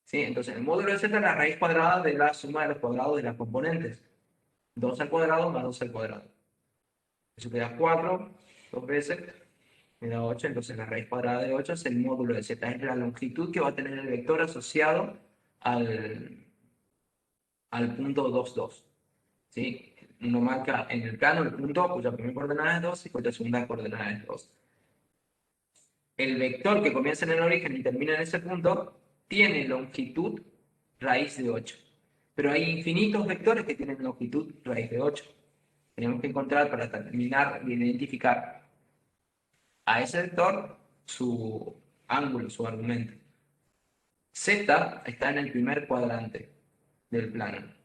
¿Sí? Entonces, el módulo de z es la raíz cuadrada de la suma de los cuadrados de las componentes. 2 al cuadrado más 2 al cuadrado. Eso te da 4, 2 veces, me da 8. Entonces, la raíz cuadrada de 8 es el módulo de z. Es la longitud que va a tener el vector asociado al punto 2, 2. ¿Sí? Uno marca en el plano el punto cuya primera coordenada es 2 y cuya segunda coordenada es 2. El vector que comienza en el origen y termina en ese punto tiene longitud raíz de 8. Pero hay infinitos vectores que tienen longitud raíz de 8. Tenemos que encontrar para terminar de identificar a ese vector su ángulo, su argumento. Z está en el primer cuadrante del plano.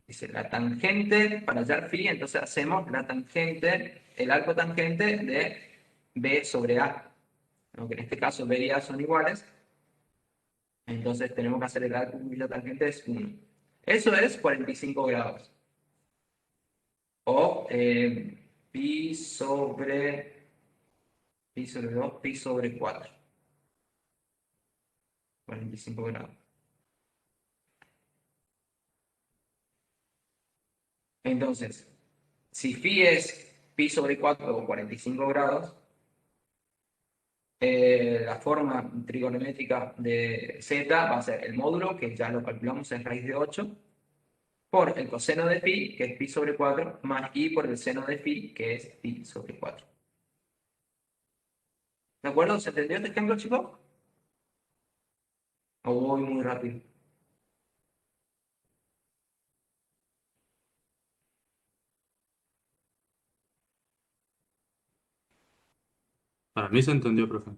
Dice la tangente, para hallar phi, entonces hacemos la tangente, el arco tangente de B sobre A. Aunque en este caso B y A son iguales, entonces tenemos que hacer el arco cuya tangente es 1. Eso es 45 grados. O pi sobre 2, pi sobre 4. 45 grados. Entonces, si phi es pi sobre 4 o 45 grados, la forma trigonométrica de z va a ser el módulo, que ya lo calculamos en raíz de 8, por el coseno de phi, que es pi sobre 4, más i por el seno de phi, que es pi sobre 4. ¿De acuerdo? ¿Se entendió este ejemplo, chicos? ¿O voy muy rápido? Para mí se entendió, profe.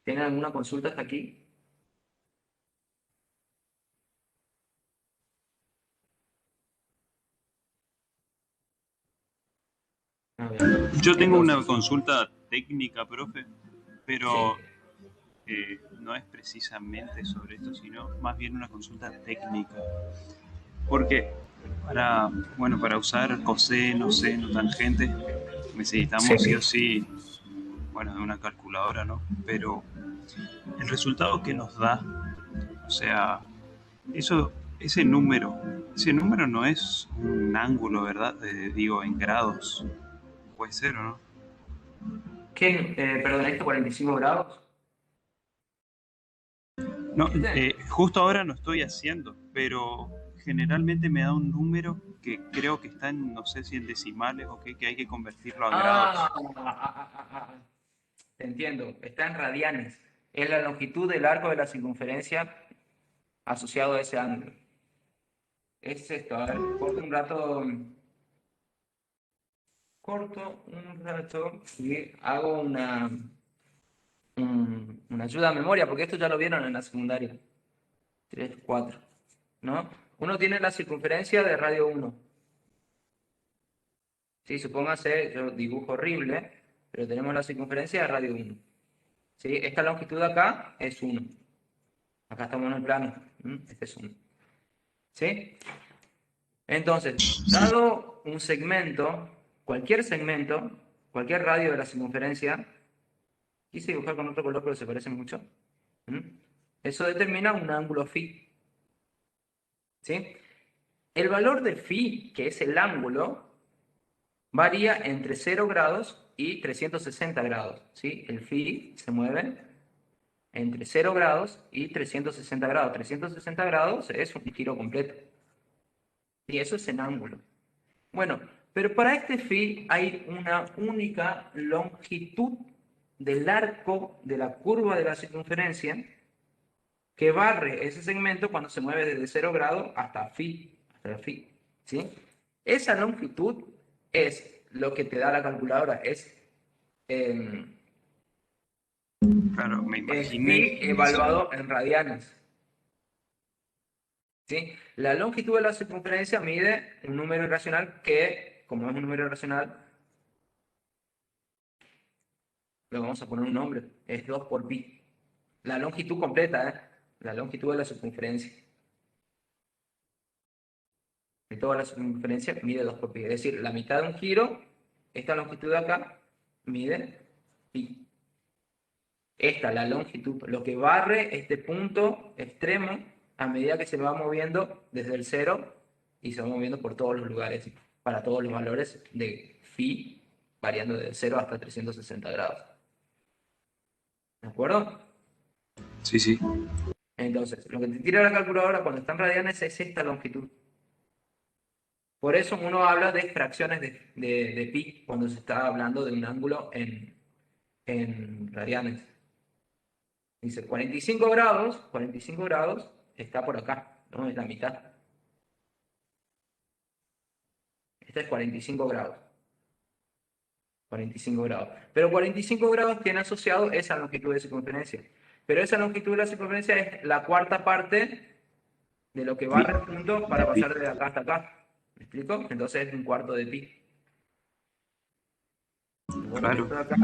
¿Tienen alguna consulta hasta aquí? A ver. Yo tengo una Entonces, consulta técnica, profe, pero sí. no es precisamente sobre esto, sino más bien una consulta técnica. Porque para usar coseno, seno, tangente, necesitamos sí o sí, de una calculadora, ¿no? Pero el resultado que nos da, o sea, ese número no es un ángulo, ¿verdad? Digo, en grados. Puede ser, ¿o no? ¿Qué? Perdón, ¿esto 45 grados? No, justo ahora no estoy haciendo, pero generalmente me da un número que creo que está en, no sé si en decimales o qué, que hay que convertirlo a grados. Te entiendo, está en radianes. Es la longitud del arco de la circunferencia asociado a ese ángulo. Es esto, a ver, corto un rato y hago una ayuda a memoria, porque esto ya lo vieron en la secundaria. 3, 4, ¿no? Uno tiene la circunferencia de radio 1. Sí, supóngase, yo dibujo horrible, pero tenemos la circunferencia de radio 1. ¿Sí? Esta longitud acá es 1. Acá estamos en el plano. Este es 1. ¿Sí? Entonces, dado un segmento, cualquier radio de la circunferencia, quise dibujar con otro color, pero se parece mucho. Eso determina un ángulo phi. ¿Sí? El valor de phi, que es el ángulo, varía entre 0 grados y 360 grados. ¿Sí? El phi se mueve entre 0 grados y 360 grados. 360 grados es un giro completo. Y eso es en ángulo. Bueno, pero para este phi hay una única longitud del arco de la curva de la circunferencia que barre ese segmento cuando se mueve desde 0 grados hasta phi, ¿sí? Esa longitud es lo que te da la calculadora, es Claro, me phi imaginé. evaluado en radianes. ¿Sí? La longitud de la circunferencia mide un número irracional que, como es un número irracional, le vamos a poner un nombre, es 2 por pi. La longitud completa, la longitud de la circunferencia. de toda la circunferencia mide 2 por pi. Es decir, la mitad de un giro, esta longitud de acá, mide pi. Esta, la longitud, lo que barre este punto extremo a medida que se va moviendo desde el 0 y se va moviendo por todos los lugares, para todos los valores de phi, variando de 0 hasta 360 grados. ¿De acuerdo? Sí, sí. Entonces, lo que te tira la calculadora cuando está en radianes es esta longitud. Por eso uno habla de fracciones de pi cuando se está hablando de un ángulo en radianes. Dice 45 grados está por acá, ¿no? Es la mitad. Este es 45 grados. 45 grados. Pero 45 grados tiene asociado esa longitud de circunferencia. Pero esa longitud de la circunferencia es la cuarta parte de lo que barre el punto para pasar de acá hasta acá. ¿Me explico? Entonces es un cuarto de pi. Claro. Esto de acá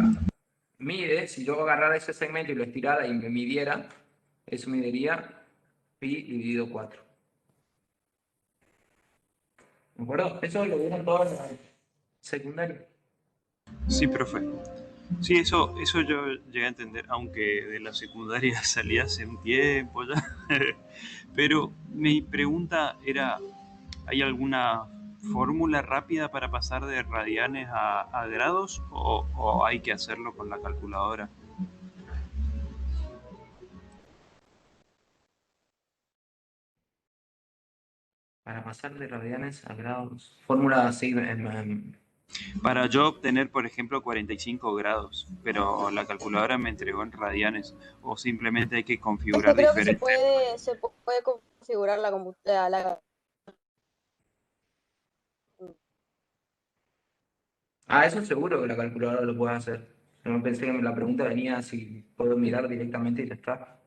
mide, si yo agarrara ese segmento y lo estirara y me midiera, eso mediría pi dividido 4. ¿De acuerdo? Eso lo vieron todos en la secundaria. Sí, profe. Sí, eso yo llegué a entender, aunque de la secundaria salí hace un tiempo ya. Pero mi pregunta era, ¿hay alguna fórmula rápida para pasar de radianes a grados o hay que hacerlo con la calculadora? Para pasar de radianes a grados. Fórmula así. Para yo obtener, por ejemplo, 45 grados, pero la calculadora me entregó en radianes, o simplemente hay que Esto configurar creo que diferente. se puede configurar la computadora. Eso seguro que la calculadora lo puede hacer. Yo pensé que la pregunta venía si puedo mirar directamente y ya está.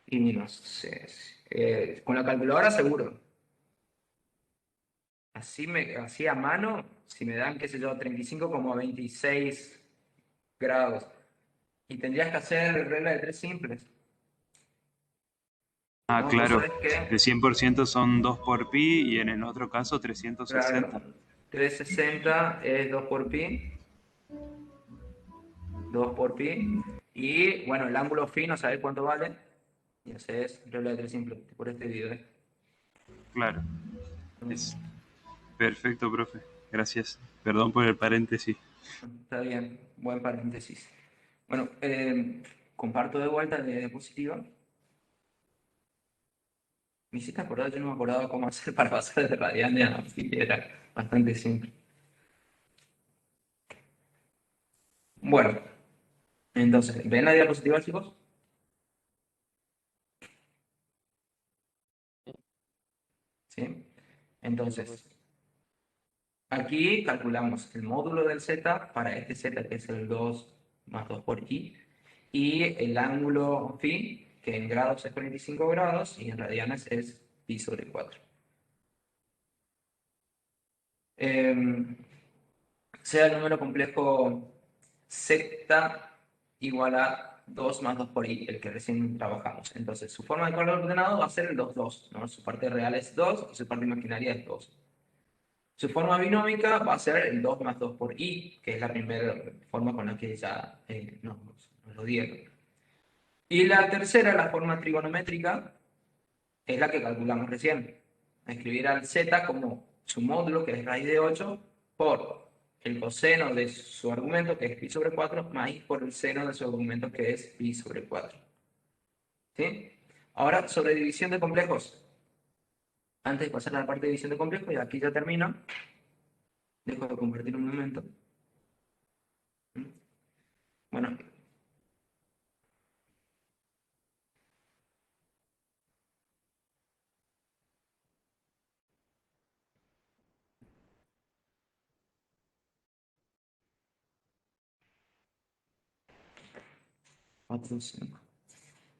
Y no sé. Con la calculadora seguro. Así a mano, si me dan, qué sé yo, 35,26 grados. Y tendrías que hacer regla de 3 simples. Ah, ¿No? claro, Eso es que, el 100% son 2 por pi y en el otro caso 360. claro, 360 es 2 por pi. 2 por pi. Y bueno, el ángulo phi no sabes cuánto vale. Y haces regla de 3 simple por este video. Claro, es perfecto, profe. Gracias. Perdón por el paréntesis. Está bien, buen paréntesis. Bueno, comparto de vuelta de diapositiva. Me hiciste acordar, yo no me acordaba cómo hacer para pasar de radiane a phi, era bastante simple. Bueno, entonces, ¿ven la diapositiva, chicos? ¿Sí? Entonces, aquí calculamos el módulo del z para este z, que es el 2 más 2 por i, y el ángulo phi, que en grados es 45 grados, y en radianes es pi sobre 4. Sea el número complejo z igual a 2 más 2 por i, el que recién trabajamos. Entonces, su forma de color ordenado va a ser el 2, 2, ¿no? Su parte real es 2 y su parte imaginaria es 2. Su forma binómica va a ser el 2 más 2 por i, que es la primera forma con la que ya nos lo dieron. Y la tercera, la forma trigonométrica, es la que calculamos recién. Escribir al z como su módulo, que es raíz de 8, por el coseno de su argumento, que es pi sobre 4, más i por el seno de su argumento, que es pi sobre 4. ¿Sí? Ahora, sobre división de complejos. Antes de pasar a la parte de división de complejos, y aquí ya termino, dejo de compartir un momento. Bueno.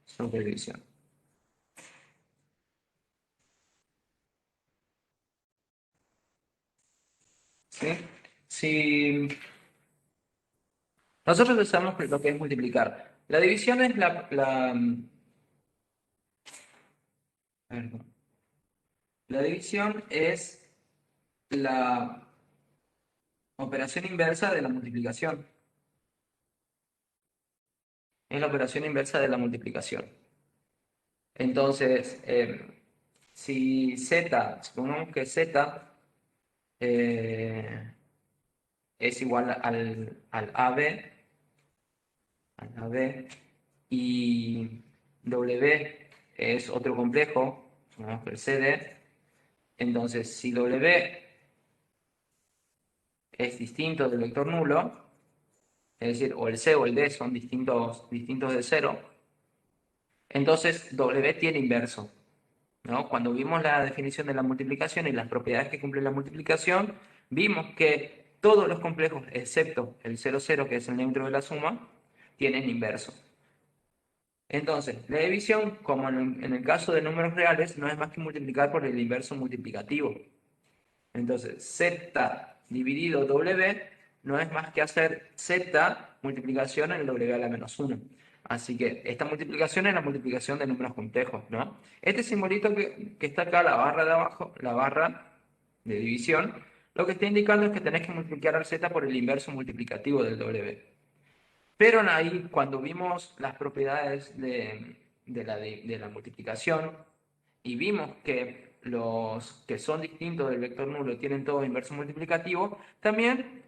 Sobre división. ¿Sí? Si nosotros sabemos lo que es multiplicar. La división es perdón. La división es la operación inversa de la multiplicación. Es la operación inversa de la multiplicación. Entonces, si z, supongamos que z es igual al AB, y W es otro complejo, supongamos que el CD, entonces si W es distinto del vector nulo, es decir, o el C o el D son distintos de cero, entonces W tiene inverso, ¿no? Cuando vimos la definición de la multiplicación y las propiedades que cumple la multiplicación, vimos que todos los complejos, excepto el 0, 0, que es el neutro de la suma, tienen inverso. Entonces, la división, como en el caso de números reales, no es más que multiplicar por el inverso multiplicativo. Entonces, z dividido w no es más que hacer z multiplicación en el w a la menos 1. Así que esta multiplicación es la multiplicación de números complejos, ¿no? Este simbolito que está acá, la barra de abajo, la barra de división, lo que está indicando es que tenés que multiplicar al z por el inverso multiplicativo del w. Pero ahí, cuando vimos las propiedades de la multiplicación y vimos que los que son distintos del vector nulo tienen todo inverso multiplicativo, también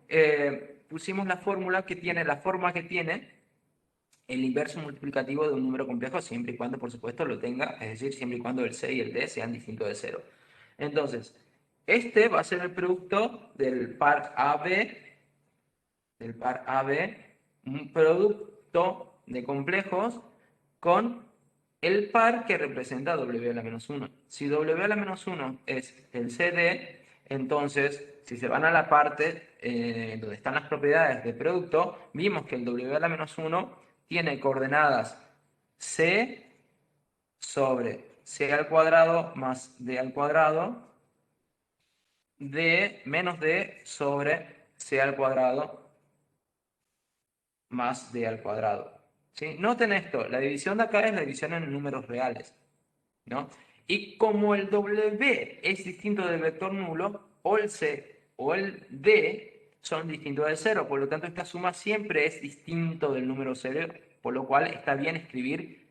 pusimos la fórmula que tiene, la forma que tiene el inverso multiplicativo de un número complejo, siempre y cuando, por supuesto, lo tenga, es decir, siempre y cuando el C y el D sean distintos de cero. Entonces, este va a ser el producto del par AB, un producto de complejos con el par que representa W a la menos 1. Si W a la menos 1 es el CD, entonces, si se van a la parte donde están las propiedades de producto, vimos que el W a la menos 1 tiene coordenadas C sobre C al cuadrado más D al cuadrado, D menos D sobre C al cuadrado más D al cuadrado. ¿Sí? Noten esto, la división de acá es la división en números reales, ¿no? Y como el W es distinto del vector nulo, o el C o el D son distintos del cero, por lo tanto esta suma siempre es distinto del número cero, por lo cual está bien escribir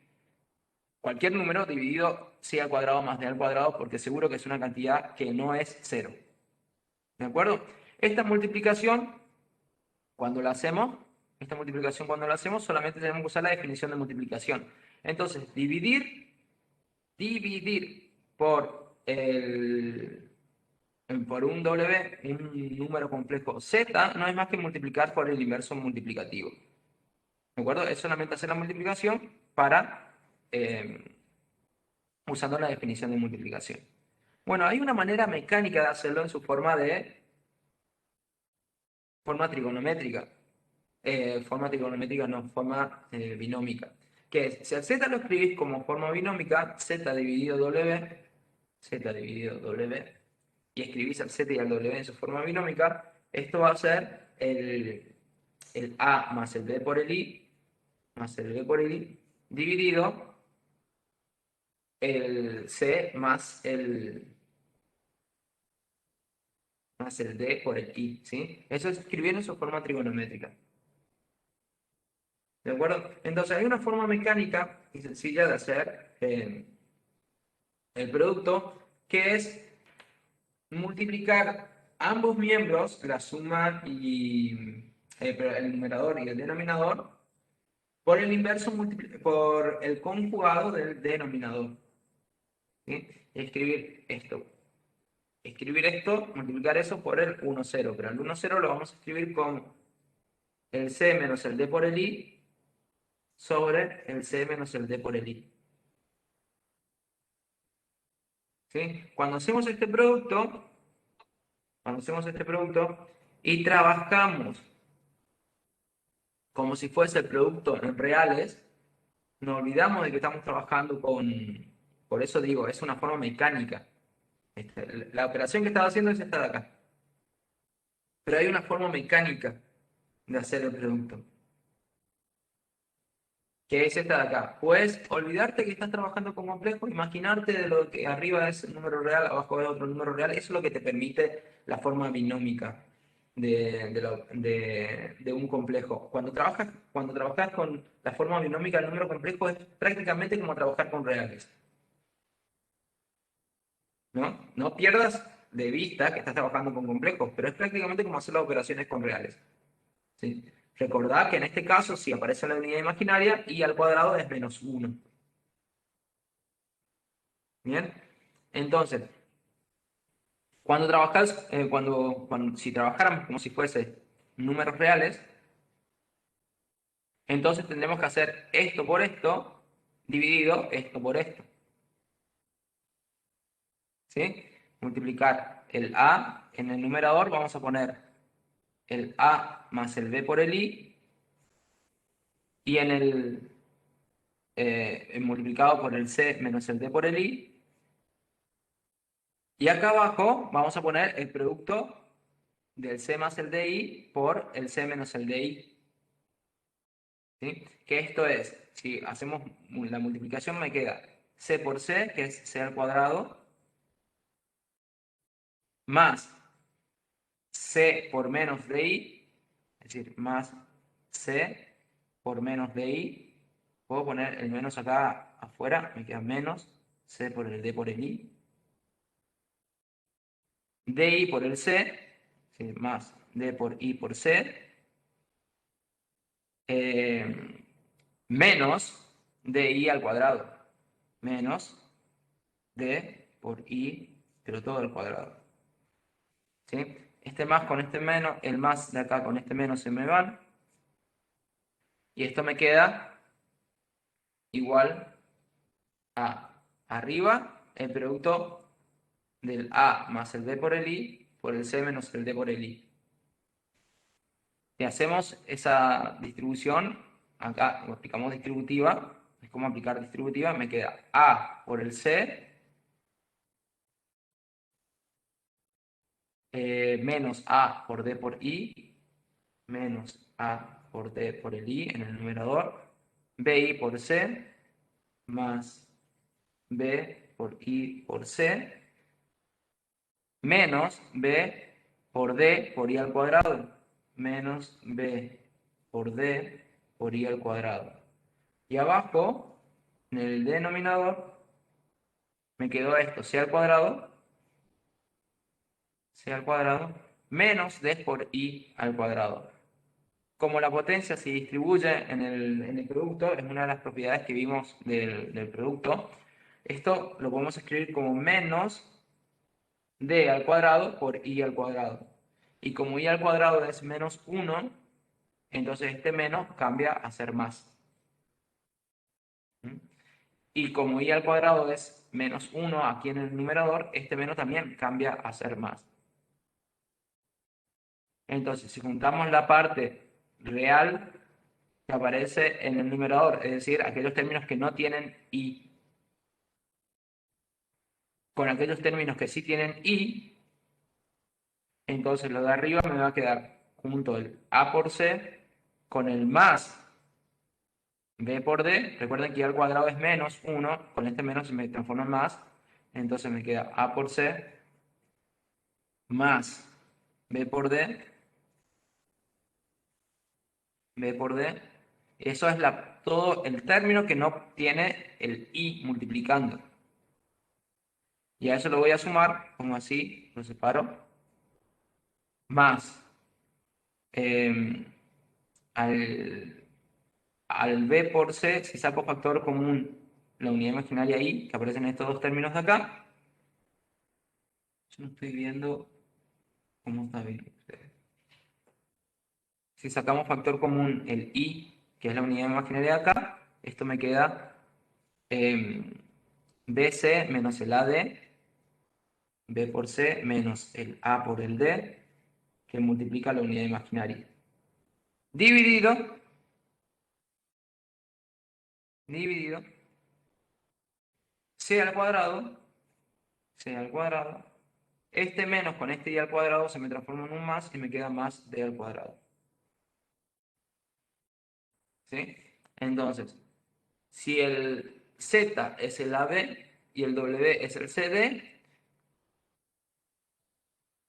cualquier número dividido C al cuadrado más D al cuadrado, porque seguro que es una cantidad que no es cero. ¿De acuerdo? Esta multiplicación, cuando la hacemos, solamente tenemos que usar la definición de multiplicación. Entonces, dividir por un W, un número complejo Z, no es más que multiplicar por el inverso multiplicativo. ¿De acuerdo? Es solamente hacer la multiplicación para usando la definición de multiplicación. Bueno, hay una manera mecánica de hacerlo en su forma trigonométrica. Forma binómica. Que es, si al z lo escribís como forma binómica, z dividido w, y escribís al z y al w en su forma binómica, esto va a ser el a más el b por el i, dividido el c más el d por el i, ¿sí? Eso es escribir en su forma trigonométrica. ¿De acuerdo? Entonces hay una forma mecánica y sencilla de hacer el producto, que es multiplicar ambos miembros, la suma y el numerador y el denominador, por el inverso por el conjugado del denominador. ¿Sí? Escribir esto, multiplicar eso por el 1, 0, pero el 1, 0 lo vamos a escribir como el c menos el d por el i sobre el c menos el d por el i. ¿Sí? Cuando hacemos este producto y trabajamos como si fuese el producto en reales, nos olvidamos de que estamos trabajando por eso digo, es una forma mecánica. La operación que estaba haciendo es esta de acá. Pero hay una forma mecánica de hacer el producto. que es esta de acá. Puedes olvidarte que estás trabajando con complejos, imaginarte de lo que arriba es un número real, abajo es otro número real. Eso es lo que te permite la forma binómica de un complejo. Cuando trabajas con la forma binómica del número complejo es prácticamente como trabajar con reales. ¿No? No pierdas de vista que estás trabajando con complejos, pero es prácticamente como hacer las operaciones con reales. ¿Sí? Recordad que en este caso, si aparece la unidad imaginaria, y al cuadrado es menos 1. ¿Bien? Entonces, si trabajáramos como si fuese números reales, entonces tendremos que hacer esto por esto, dividido esto por esto. ¿Sí? Multiplicar el A en el numerador, vamos a poner el A más el B por el I, y en el multiplicado por el C menos el D por el I. Y acá abajo vamos a poner el producto del C más el DI por el C menos el DI. ¿Sí? Que esto es, si hacemos la multiplicación me queda C por C, que es C al cuadrado, más C por menos DI, es decir, más C por menos DI. Puedo poner el menos acá afuera, me queda menos C por el D por el I. DI por el C, ¿sí? Más D por I por C, menos DI al cuadrado, menos D por I, pero todo al cuadrado. ¿Sí? Este más con este menos, el más de acá con este menos se me van, y esto me queda igual a arriba el producto del A más el D por el I por el C menos el D por el I. Si hacemos esa distribución, acá lo aplicamos distributiva, es como aplicar distributiva, me queda A por el C menos A por D por I, menos A por D por el I en el numerador, BI por C, más B por I por C, menos B por D por I al cuadrado, menos B por D por I al cuadrado. Y abajo, en el denominador, me quedó esto, C al cuadrado, menos D por I al cuadrado. Como la potencia se distribuye en el producto, es una de las propiedades que vimos del producto, esto lo podemos escribir como menos D al cuadrado por I al cuadrado. Y como I al cuadrado es menos 1, entonces este menos cambia a ser más. ¿Mm? Y como I al cuadrado es menos 1 aquí en el numerador, este menos también cambia a ser más. Entonces, si juntamos la parte real que aparece en el numerador, es decir, aquellos términos que no tienen I, con aquellos términos que sí tienen I, entonces lo de arriba me va a quedar junto el A por C con el más B por D. Recuerden que I al cuadrado es menos 1, con este menos se me transforma en más, entonces me queda A por C más B por D, eso es todo el término que no tiene el I multiplicando. Y a eso lo voy a sumar, como así, lo separo, más al B por C, si saco factor común, la unidad imaginaria I, que aparecen estos dos términos de acá. Yo no estoy viendo cómo está bien. Si sacamos factor común el I, que es la unidad imaginaria de acá, esto me queda BC menos el AD, B por C menos el A por el D, que multiplica la unidad imaginaria. Dividido, C al cuadrado, este menos con este I al cuadrado se me transforma en un más y me queda más D al cuadrado. ¿Sí? Entonces, Si el Z es el AB y el W es el CD,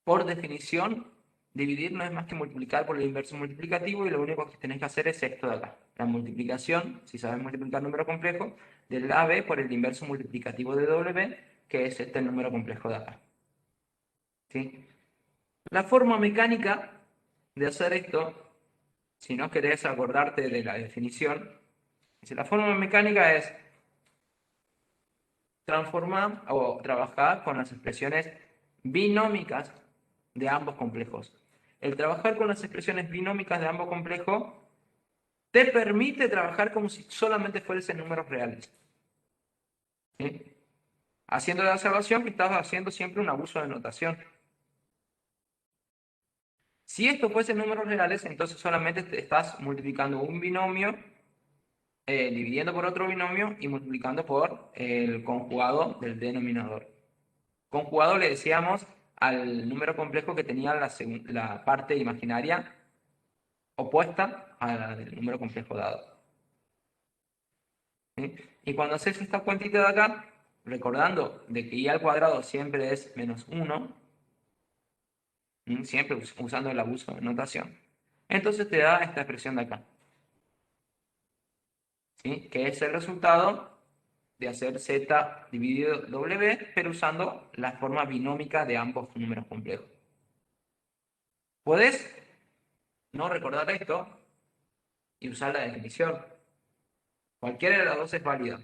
por definición, dividir no es más que multiplicar por el inverso multiplicativo y lo único que tenés que hacer es esto de acá. La multiplicación, si sabes multiplicar número complejo, del AB por el inverso multiplicativo de W, que es este número complejo de acá. ¿Sí? La forma mecánica de hacer esto, si no querés acordarte de la definición, la forma mecánica es transformar o trabajar con las expresiones binómicas de ambos complejos. El trabajar con las expresiones binómicas de ambos complejos te permite trabajar como si solamente fuesen números reales. ¿Sí? Haciendo la observación que estás haciendo siempre un abuso de notación. Si esto fuese números reales, entonces solamente te estás multiplicando un binomio, dividiendo por otro binomio y multiplicando por el conjugado del denominador. Conjugado le decíamos al número complejo que tenía la parte imaginaria opuesta a la del número complejo dado. ¿Sí? Y cuando haces esta cuentita de acá, recordando de que i al cuadrado siempre es menos 1, siempre usando el abuso de notación, entonces te da esta expresión de acá, ¿sí? Que es el resultado de hacer z dividido w, pero usando la forma binómica de ambos números complejos. Puedes no recordar esto y usar la definición. Cualquiera de las dos es válida.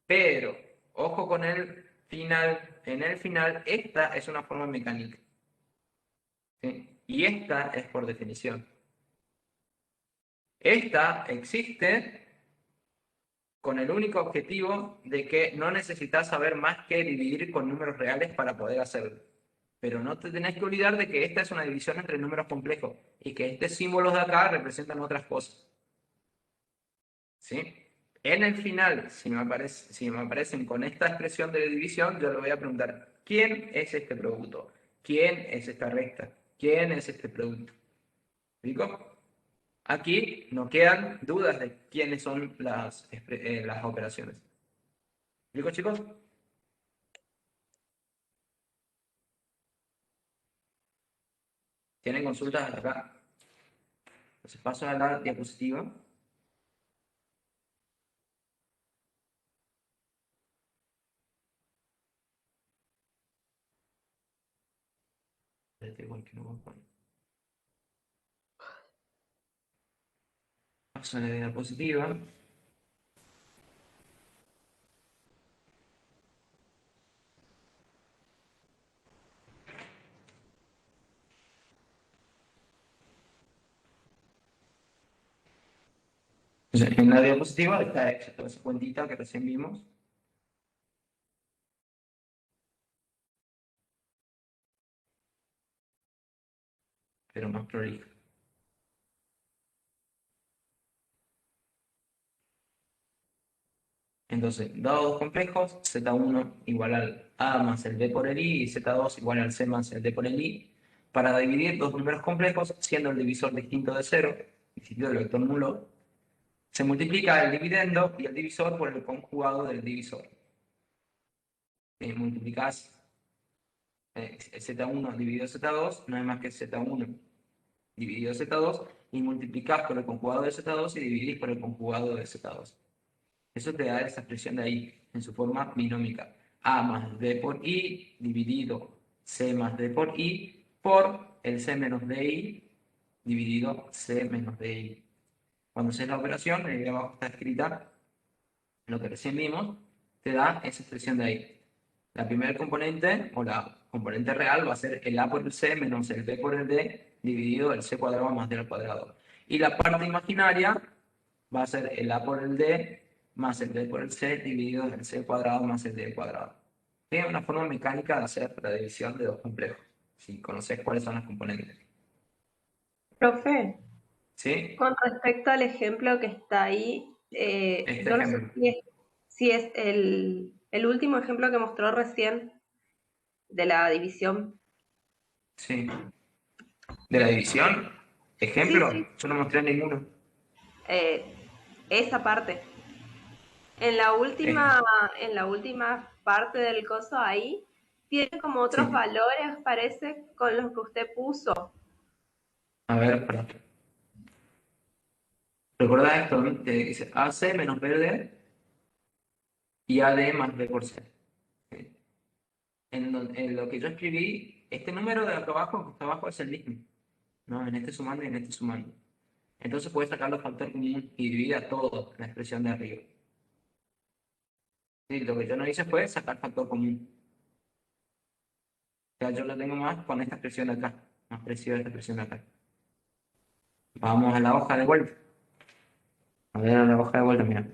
Pero, ojo con el final. En el final, esta es una forma mecánica. ¿Sí? Y esta es por definición. Esta existe con el único objetivo de que no necesitas saber más que dividir con números reales para poder hacerlo. Pero no te tenés que olvidar de que esta es una división entre números complejos y que estos símbolos de acá representan otras cosas. ¿Sí? En el final, si me aparecen con esta expresión de división, yo le voy a preguntar, ¿quién es este producto? ¿Quién es esta recta? ¿Quién es este producto? ¿Explico? Aquí no quedan dudas de quiénes son las operaciones. ¿Explico, chicos? ¿Tienen consultas hasta acá? Entonces paso a la diapositiva. Paso a la diapositiva. Entonces, en la diapositiva está hecha toda esa cuentita que recién vimos. Pero más prolijo. Entonces, dados dos complejos, z1 igual al a más el b por el i y z2 igual al c más el d por el i. Para dividir dos números complejos, siendo el divisor distinto de 0, distinto del vector nulo, se multiplica el dividendo y el divisor por el conjugado del divisor. Multiplicás z1 dividido z2, no es más que z1 dividido z2, y multiplicás por el conjugado de z2 y dividís por el conjugado de z2. Eso te da esa expresión de ahí, en su forma binómica. A más D por I dividido C más D por I por el C menos DI dividido C menos DI. Cuando haces la operación, ahí abajo está escrita lo que recién vimos, te da esa expresión de ahí. La primera componente, o la componente real, va a ser el A por el C menos el B por el D dividido el C cuadrado más D al cuadrado. Y la parte imaginaria va a ser el A por el D más el D por el C dividido el C cuadrado más el D cuadrado. Es una forma mecánica de hacer la división de dos complejos, si conoces cuáles son las componentes. Profe, ¿Sí? con respecto al ejemplo que está ahí, yo no sé si es el último ejemplo que mostró recién de la división. Sí. ¿De la división? ¿Ejemplo? Sí. Yo no mostré ninguno. Esa parte. En la última parte del coso ahí, tiene como otros Sí. valores, parece, con los que usted puso. A ver, espera. Recuerda esto, ¿no? Que dice AC menos BD y AD más B por C. ¿Sí? En lo que yo escribí, este número de acá abajo, que está abajo, es el mismo, ¿no? En este sumando y en este sumando. Entonces puedes sacar los factores común y divide a todo en la expresión de arriba. Sí, lo que yo no hice fue sacar factor común. O sea, yo lo tengo más con esta expresión de acá, más parecido a esta expresión de acá. Vamos a la hoja de vuelta. A ver a la hoja de vuelta, mira.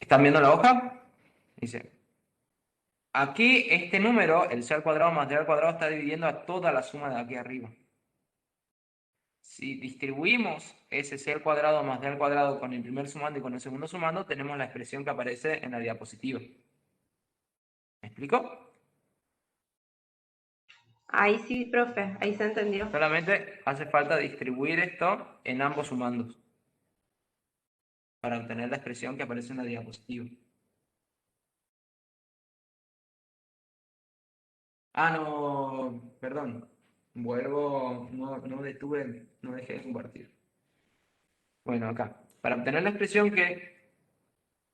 ¿Están viendo la hoja? Dice, aquí este número, el c al cuadrado más d al cuadrado, está dividiendo a toda la suma de aquí arriba. Si distribuimos ese c al cuadrado más d al cuadrado con el primer sumando y con el segundo sumando, tenemos la expresión que aparece en la diapositiva. ¿Me explico? Ahí sí, profe, ahí se entendió. Solamente hace falta distribuir esto en ambos sumandos para obtener la expresión que aparece en la diapositiva. Ah, no, perdón. Vuelvo, no detuve, no dejé de compartir. Bueno, acá. Para obtener la expresión que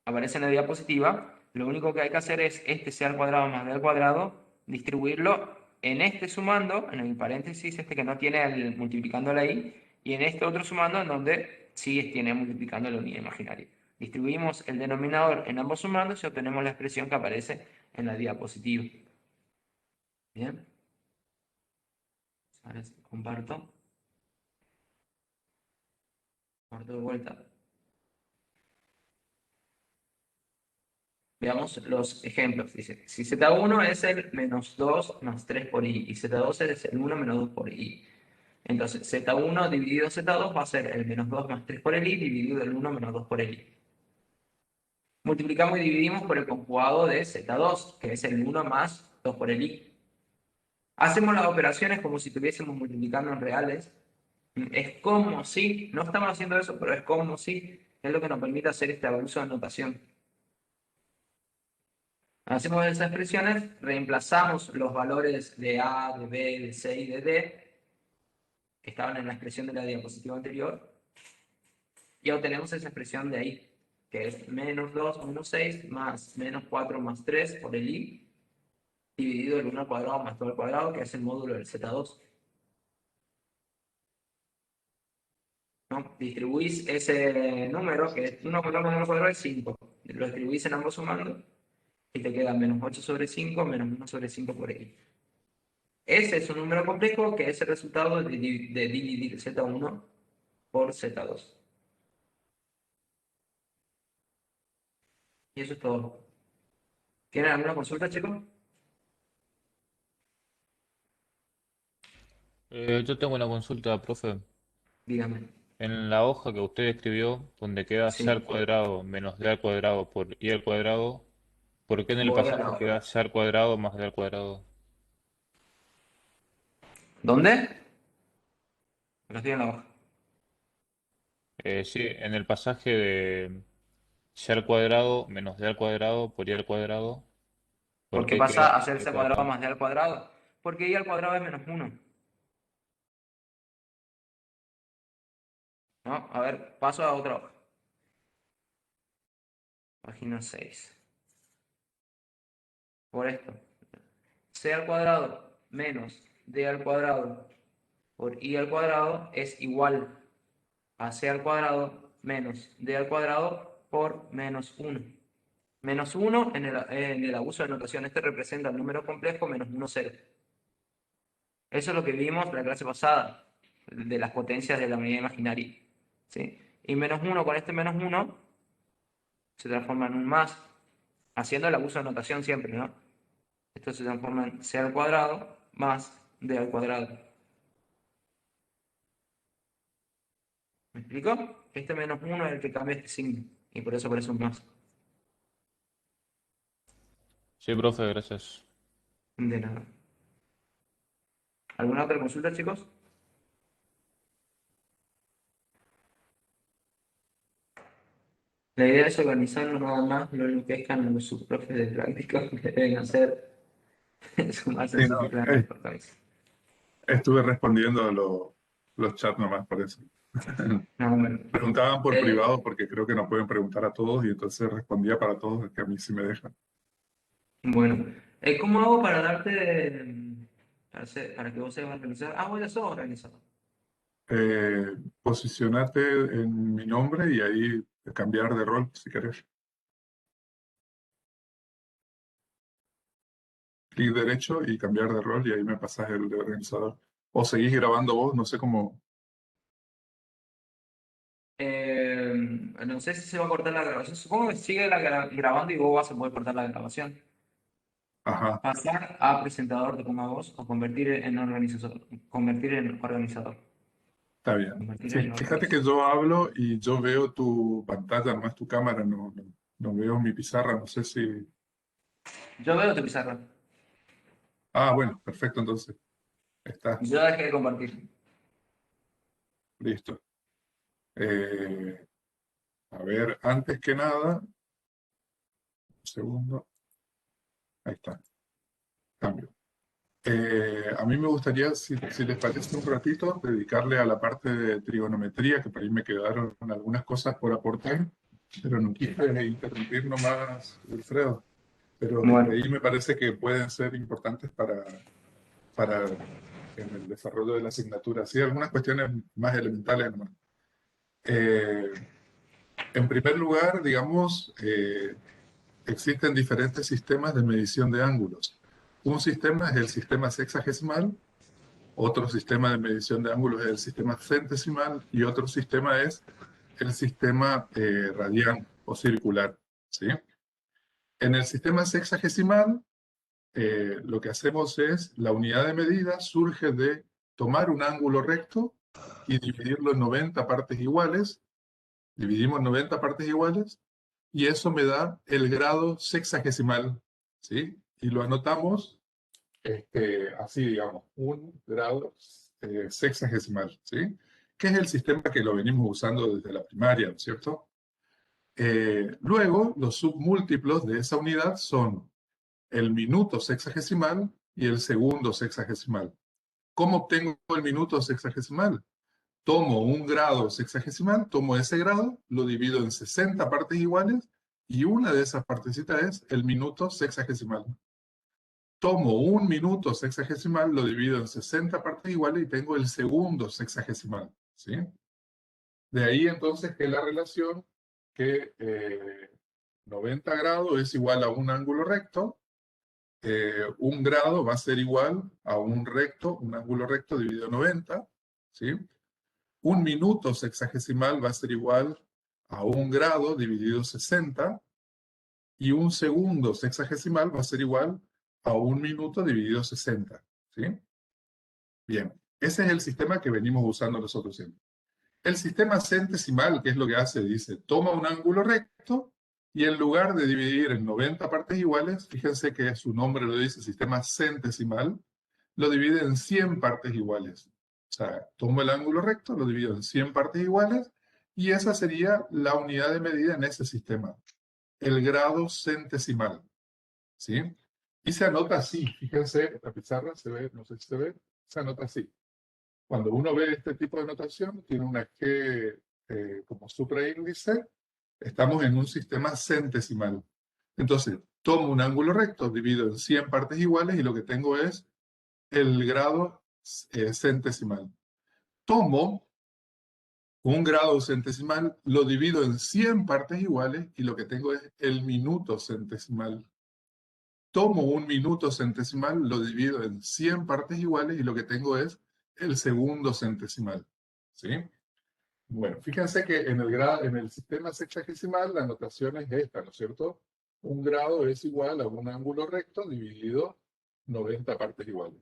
aparece en la diapositiva, lo único que hay que hacer es este c al cuadrado más d al cuadrado, distribuirlo en este sumando, en el paréntesis este que no tiene el multiplicando la i, y en este otro sumando en donde sí tiene multiplicando la unidad imaginaria. Distribuimos el denominador en ambos sumandos y obtenemos la expresión que aparece en la diapositiva. Bien. Ahora sí, comparto. Comparto de vuelta. Veamos los ejemplos. Dice, si Z1 es el menos 2 más 3 por i y Z2 es el 1 menos 2 por i. Entonces, Z1 dividido Z2 va a ser el menos 2 más 3 por el i dividido el 1 menos 2 por el i. Multiplicamos y dividimos por el conjugado de Z2, que es el 1 más 2 por el i. Hacemos las operaciones como si estuviésemos multiplicando en reales. Es como si, no estamos haciendo eso, pero es como si, es lo que nos permite hacer este abuso de notación. Hacemos esas expresiones, reemplazamos los valores de A, de B, de C y de D, que estaban en la expresión de la diapositiva anterior, y obtenemos esa expresión de ahí, que es menos 2 menos 6 más menos 4 más 3 por el i, dividido el 1 al cuadrado más 2 al cuadrado, que es el módulo del Z2. ¿No? Distribuís ese número, que es 1 cuadrado menos 1 cuadrado es 5, lo distribuís en ambos sumandos, y te queda menos 8 sobre 5 menos 1 sobre 5 por i. Ese es un número complejo que es el resultado de dividir Z1 por Z2. Y eso es todo. ¿Tienen alguna consulta, chicos? Yo tengo una consulta, profe. Dígame. En la hoja que usted escribió, donde queda c al Sí. cuadrado menos d al cuadrado por i al cuadrado, ¿por qué en el Voy a la pasaje queda hoja. c al cuadrado más d al cuadrado? ¿Dónde? Pero estoy en la hoja. Sí, en el pasaje de c al cuadrado menos d al cuadrado por i al cuadrado, ¿por ¿Por qué qué queda pasa a c al hacerse cuadrado cuadrado? más d al cuadrado? Porque i al cuadrado es menos 1. ¿No? A ver, paso a otra hoja. Página 6. Por esto. C al cuadrado menos d al cuadrado por i al cuadrado es igual a c al cuadrado menos d al cuadrado por menos 1. Menos 1 en el abuso de notación. Este representa el número complejo menos 1, 0. Eso es lo que vimos en la clase pasada, de las potencias de la unidad imaginaria. ¿Sí? Y menos 1 con este menos 1 se transforma en un más, haciendo el abuso de notación siempre, ¿no? Esto se transforma en c al cuadrado más d al cuadrado. ¿Me explico? Este menos 1 es el que cambia este signo, y por eso aparece un más. Sí, profe, gracias. De nada. ¿Alguna otra consulta, chicos? La idea es organizarlo nada más, lo enloquezcan a los subprofes de práctica que deben hacer sumarse Sí, a no, su plan de fortaleza. estuve respondiendo a los chats nomás, por eso. No, bueno. Preguntaban por Eh, privado porque creo que no pueden preguntar a todos y entonces respondía para todos, que a mí sí me dejan. Bueno, ¿cómo hago para darte, para que vos seas organizador? Ah, vos ya sos organizador. Posicionate en mi nombre y ahí cambiar de rol si querés. Clic derecho y cambiar de rol y ahí me pasás el de organizador. O seguís grabando vos, no sé cómo. No sé si se va a cortar la grabación. Supongo que sigue grabando y vos vas a poder cortar la grabación. Ajá, Pasar a presentador de como voz o convertir en organizador. Convertir en organizador. está bien. Convertir Sí, en fíjate que organizador. yo hablo y yo veo tu pantalla, nomás tu cámara, no veo mi pizarra, no sé si. Yo veo tu pizarra. Ah, bueno, perfecto, entonces. Está, Yo dejé de compartir. listo. Eh, a ver, antes que nada, un segundo. Ahí está, cambio. A mí me gustaría, si les parece un ratito, dedicarle a la parte de trigonometría, que por ahí me quedaron algunas cosas por aportar, pero no quise interrumpir nomás, Alfredo. Pero desde Bueno, ahí me parece que pueden ser importantes para en el desarrollo de la asignatura. Sí, algunas cuestiones más elementales nomás. Eh, en primer lugar, digamos, existen diferentes sistemas de medición de ángulos. Un sistema es el sistema sexagesimal, otro sistema de medición de ángulos es el sistema centesimal y otro sistema es el sistema radián o circular. ¿Sí? En el sistema sexagesimal, lo que hacemos es, la unidad de medida surge de tomar un ángulo recto y dividirlo en 90 partes iguales. Dividimos 90 partes iguales y eso me da el grado sexagesimal. ¿Sí? Y lo anotamos así, digamos, un grado sexagesimal, ¿sí? Que es el sistema que lo venimos usando desde la primaria, ¿no es cierto? Luego, los submúltiplos de esa unidad son el minuto sexagesimal y el segundo sexagesimal. ¿Cómo obtengo el minuto sexagesimal? Tomo un grado sexagesimal, tomo ese grado, lo divido en 60 partes iguales y una de esas partecitas es el minuto sexagesimal. Tomo un minuto sexagesimal, lo divido en 60 partes iguales y tengo el segundo sexagesimal. ¿Sí? De ahí entonces que la relación que 90 grados es igual a un ángulo recto, un grado va a ser igual a un recto, un ángulo recto dividido en 90. ¿Sí? Un minuto sexagesimal va a ser igual a un grado dividido en 60 y un segundo sexagesimal va a ser igual a un minuto dividido en 60. ¿Sí? Bien, ese es el sistema que venimos usando nosotros siempre. El sistema centesimal, ¿qué es lo que hace? Dice, toma un ángulo recto y en lugar de dividir en 90 partes iguales, fíjense que su nombre lo dice, sistema centesimal, lo divide en 100 partes iguales. O sea, tomo el ángulo recto, lo divido en 100 partes iguales y esa sería la unidad de medida en ese sistema, el grado centesimal. ¿Sí? Y se anota así, fíjense, esta pizarra se ve, no sé si se ve, se anota así. Cuando uno ve este tipo de notación, tiene una G como supraíndice, estamos en un sistema centesimal. Entonces, tomo un ángulo recto, divido en 100 partes iguales y lo que tengo es el grado centesimal. Tomo un grado centesimal, lo divido en 100 partes iguales y lo que tengo es el minuto centesimal. Tomo un minuto centesimal, lo divido en 100 partes iguales y lo que tengo es el segundo centesimal. ¿Sí? Bueno, fíjense que en el sistema sexagesimal la notación es esta, ¿no es cierto? Un grado es igual a un ángulo recto dividido 90 partes iguales.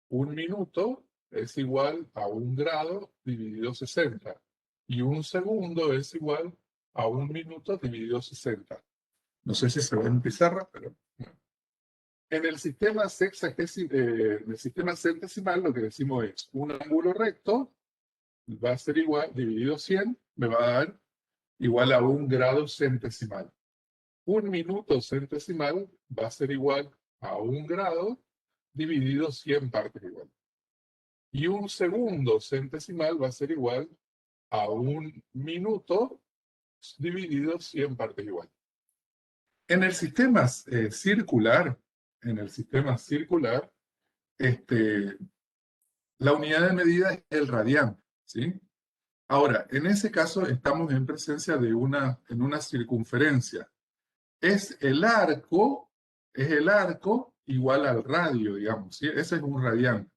Un minuto es igual a un grado dividido 60. Y un segundo es igual a un minuto dividido 60. No sé si se ve en pizarra, pero... En el sistema centesimal lo que decimos es un ángulo recto va a ser igual, dividido 100, me va a dar igual a 1 grado centesimal. 1 minuto centesimal va a ser igual a 1 grado dividido 100 partes iguales. Y 1 segundo centesimal va a ser igual a 1 minuto dividido 100 partes iguales. En el sistema circular, la unidad de medida es el radián, ¿sí? Ahora, en ese caso estamos en presencia de en una circunferencia. Es el arco igual al radio, digamos, ¿sí? Ese es un radián.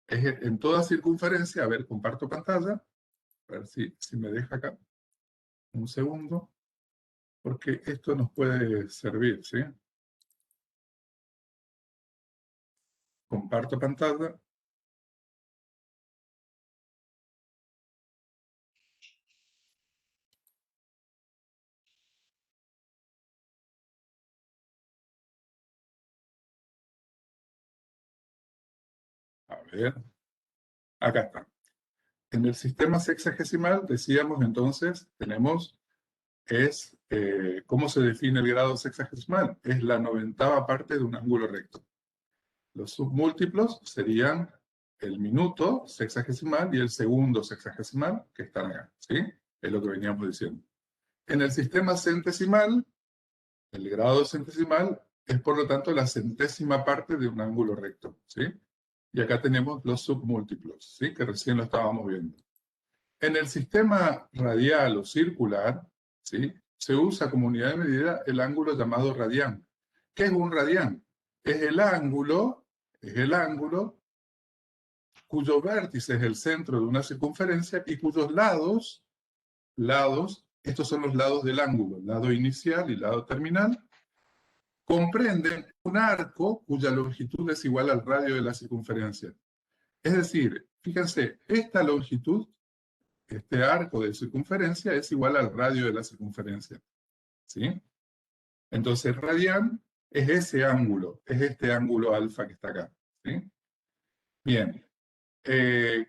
En toda circunferencia, a ver, comparto pantalla, a ver si me deja acá. Un segundo, porque esto nos puede servir, ¿sí? Comparto pantalla. A ver, acá está. En el sistema sexagesimal, decíamos entonces, ¿cómo se define el grado sexagesimal? Es la 90ª parte de un ángulo recto. Los submúltiplos serían el minuto sexagesimal y el segundo sexagesimal, que están acá, ¿sí? Es lo que veníamos diciendo. En el sistema centesimal, el grado centesimal es por lo tanto la 100ª parte de un ángulo recto, ¿sí? Y acá tenemos los submúltiplos, ¿sí? Que recién lo estábamos viendo. En el sistema radial o circular, ¿sí? Se usa como unidad de medida el ángulo llamado radián. ¿Qué es un radián? Es el ángulo cuyo vértice es el centro de una circunferencia y cuyos lados, estos son los lados del ángulo, lado inicial y lado terminal, comprenden un arco cuya longitud es igual al radio de la circunferencia. Es decir, fíjense, esta longitud, este arco de circunferencia, es igual al radio de la circunferencia, ¿sí? Entonces, radián es ese ángulo, es este ángulo alfa que está acá, ¿sí? Bien,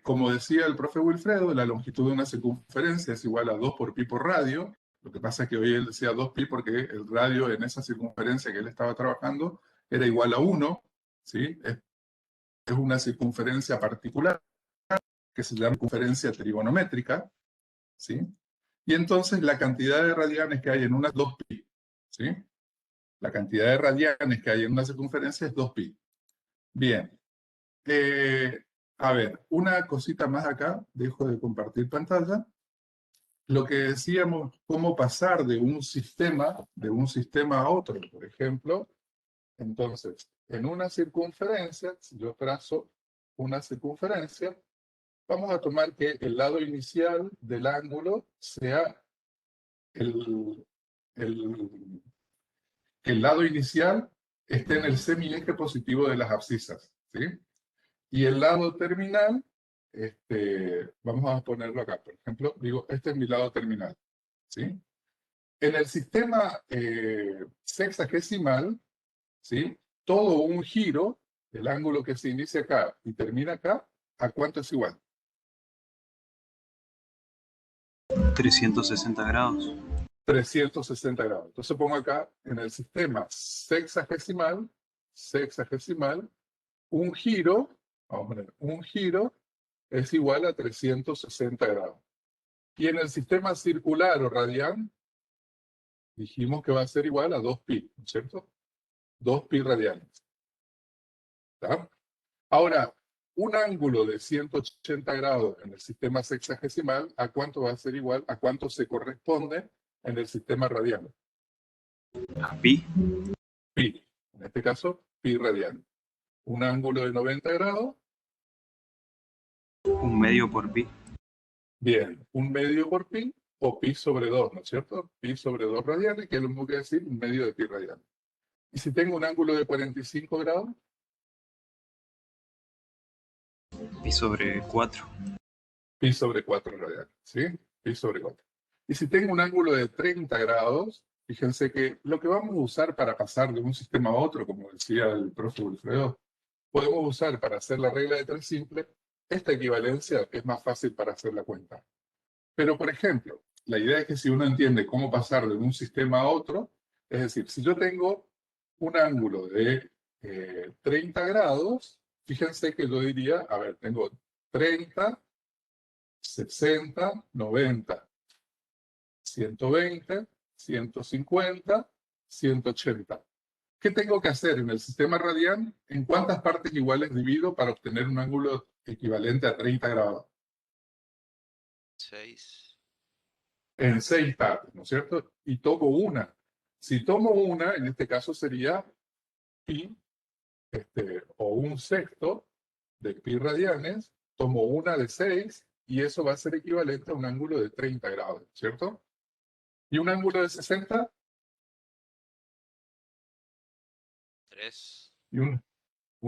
como decía el profe Wilfredo, la longitud de una circunferencia es igual a 2 por pi por radio. Lo que pasa es que hoy él decía 2pi porque el radio en esa circunferencia que él estaba trabajando era igual a 1, ¿sí? Es una circunferencia particular que se llama circunferencia trigonométrica, ¿sí? Y entonces la cantidad de radianes que hay en una es 2pi, ¿sí? La cantidad de radianes que hay en una circunferencia es 2pi. Bien. A ver, una cosita más acá, dejo de compartir pantalla. Lo que decíamos, cómo pasar de un sistema a otro, por ejemplo. Entonces, en una circunferencia, si yo trazo una circunferencia, vamos a tomar que el lado inicial del ángulo sea el lado inicial esté en el semieje positivo de las abscisas, ¿sí? Y el lado terminal, vamos a ponerlo acá, por ejemplo, digo, este es mi lado terminal, ¿sí? En el sistema sexagesimal, ¿sí? Todo un giro, el ángulo que se inicia acá y termina acá, ¿a cuánto es igual? 360 grados. 360 grados. Entonces pongo acá, en el sistema sexagesimal, un giro, vamos a poner, un giro es igual a 360 grados. Y en el sistema circular o radián, dijimos que va a ser igual a 2pi, ¿no es cierto? 2pi radianes. ¿Está? Ahora, un ángulo de 180 grados en el sistema sexagesimal, ¿a cuánto va a ser igual? ¿A cuánto se corresponde en el sistema radial? ¿A pi? Pi. En este caso, pi radian. Un ángulo de 90 grados. 1/2 por pi. Bien, 1/2 por pi o pi sobre 2, ¿no es cierto? Pi sobre 2 radianes, que es lo mismo que decir 1/2 de pi radian. Y si tengo un ángulo de 45 grados, Pi sobre 4. pi sobre 4 radianes, ¿sí? Pi sobre 4. Y si tengo un ángulo de 30 grados, fíjense que lo que vamos a usar para pasar de un sistema a otro, como decía el profe Wilfredo, podemos usar para hacer la regla de 3 simple esta equivalencia, que es más fácil para hacer la cuenta. Pero, por ejemplo, la idea es que si uno entiende cómo pasar de un sistema a otro, es decir, si yo tengo un ángulo de 30 grados, fíjense que yo diría, a ver, tengo 30, 60, 90, 120, 150, 180. ¿Qué tengo que hacer en el sistema radial? ¿En cuántas partes iguales divido para obtener un ángulo equivalente a 30 grados? 6. En 6 partes, ¿no es cierto? Y tomo una. Si tomo una, en este caso sería pi, o un sexto de pi radianes, tomo una de 6 y eso va a ser equivalente a un ángulo de 30 grados, ¿cierto? ¿Y un ángulo de 60? 3. Y un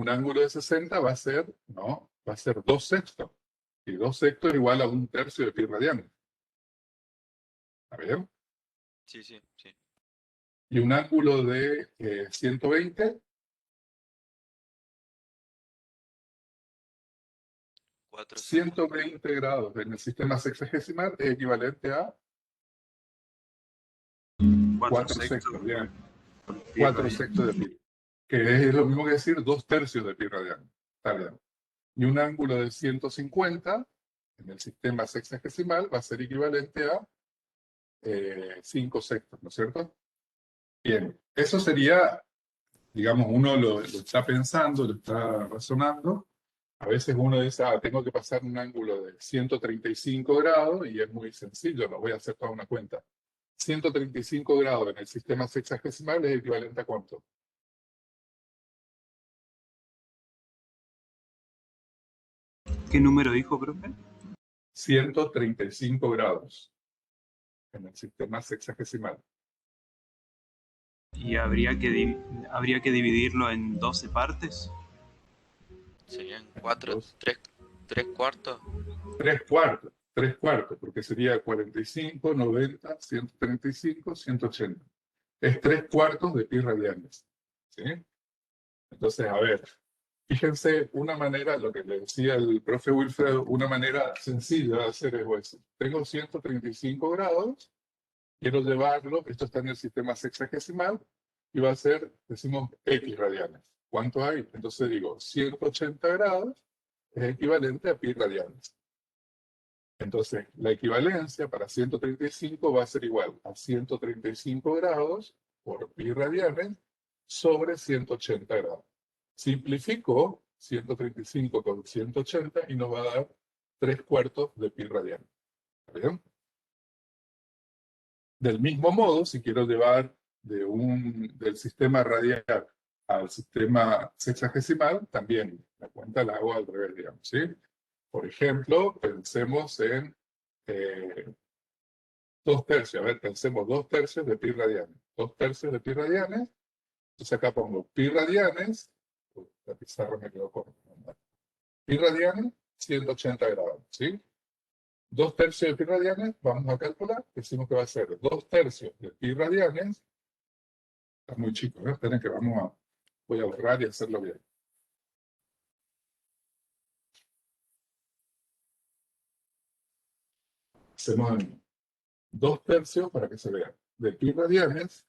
ángulo de 60 va a ser, no, va a ser 2 sextos. Y 2 sextos es igual a un tercio de pi radianes. ¿Está bien? Sí, sí, sí. Y un ángulo de 120, 4. 120 grados en el sistema sexagesimal es equivalente a 4 sextos, bien. 4 sextos de pi. Que es lo mismo que decir 2 tercios de pi radianes. Está bien. Y un ángulo de 150 en el sistema sexagesimal va a ser equivalente a 5 sextos, ¿no es cierto? Bien, eso sería, digamos, uno lo está pensando, lo está razonando. A veces uno dice, tengo que pasar un ángulo de 135 grados y es muy sencillo, no voy a hacer toda una cuenta. 135 grados en el sistema sexagesimal es equivalente a ¿cuánto? ¿Qué número dijo, profe? 135 grados en el sistema sexagesimal. ¿Y habría que dividirlo en 12 partes? Serían 4, Dos. 3 cuartos. 3 cuartos, porque sería 45, 90, 135, 180. Es 3 cuartos de pi radianes. ¿Sí? Entonces, a ver, fíjense una manera, lo que le decía el profe Wilfredo, una manera sencilla de hacer es eso. Tengo 135 grados, quiero llevarlo, esto está en el sistema sexagesimal, y va a ser, decimos, X radianes. ¿Cuánto hay? Entonces digo, 180 grados es equivalente a pi radianes. Entonces, la equivalencia para 135 va a ser igual a 135 grados por pi radianes sobre 180 grados. Simplifico 135 con 180 y nos va a dar 3 cuartos de pi radianes. ¿Está bien? Del mismo modo, si quiero llevar del sistema radial al sistema sexagesimal, también la cuenta la hago al revés, digamos, ¿sí? Por ejemplo, pensemos en 2 tercios. A ver, pensemos 2 tercios de pi radianes. 2 tercios de pi radianes. Entonces acá pongo pi radianes. La pizarra me quedó corta. Pi radianes, 180 grados, ¿sí? 2 tercios de pi radianes, vamos a calcular, decimos que va a ser 2 tercios de pi radianes. Está muy chico, ¿no? Esperen que voy a borrar y hacerlo bien. Hacemos 2 tercios para que se vea. De pi radianes,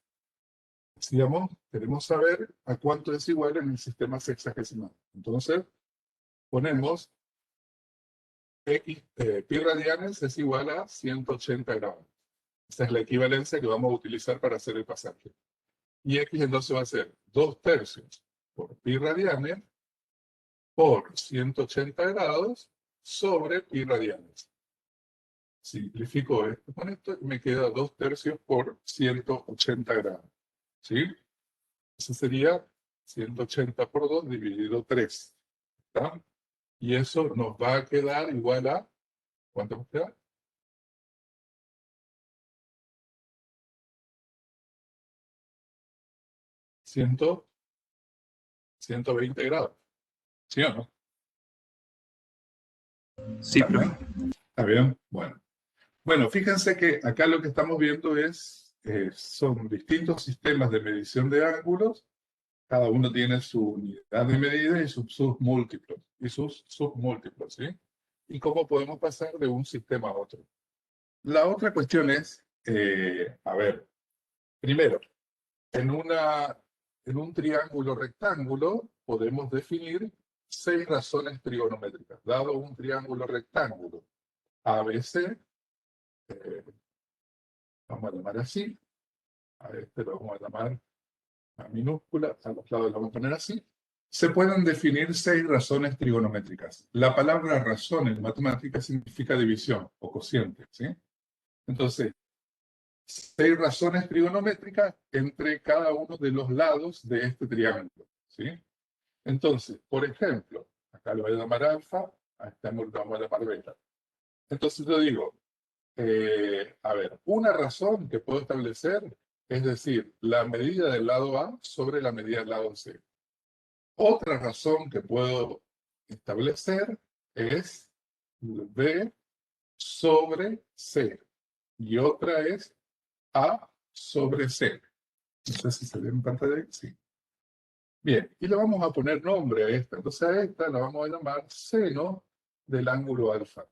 decíamos, queremos saber a cuánto es igual en el sistema sexagesimal. Entonces, ponemos pi radianes es igual a 180 grados. Esa es la equivalencia que vamos a utilizar para hacer el pasaje. Y X entonces va a ser 2 tercios por pi radianes por 180 grados sobre pi radianes. Simplifico esto con esto y me queda 2 tercios por 180 grados. ¿Sí? Eso sería 180 por 2 dividido 3. ¿Está? Y eso nos va a quedar igual a, ¿cuánto nos queda? 120 grados. ¿Sí o no? Sí, ¿Está profe. bien? ¿Está bien? Bueno. Bueno, fíjense que acá lo que estamos viendo son distintos sistemas de medición de ángulos. Cada uno tiene su unidad de medida y sus múltiplos. ¿Sí? Y cómo podemos pasar de un sistema a otro. La otra cuestión es, a ver, primero, en un triángulo rectángulo podemos definir 6 razones trigonométricas. Dado un triángulo rectángulo ABC, vamos a llamar así, a este lo vamos a llamar a minúscula, a los lados lo vamos a poner así, se pueden definir 6 razones trigonométricas. La palabra razón en matemáticas significa división o cociente, ¿sí? Entonces, 6 razones trigonométricas entre cada uno de los lados de este triángulo, ¿sí? Entonces, por ejemplo, acá lo voy a llamar alfa, a este ángulo lo vamos a llamar beta. Entonces yo digo, a ver, una razón que puedo establecer es decir, la medida del lado A sobre la medida del lado C. Otra razón que puedo establecer es B sobre C. Y otra es A sobre C. No sé si se ve en pantalla. Sí. Bien, y le vamos a poner nombre a esta. Entonces a esta la vamos a llamar seno del ángulo alfa.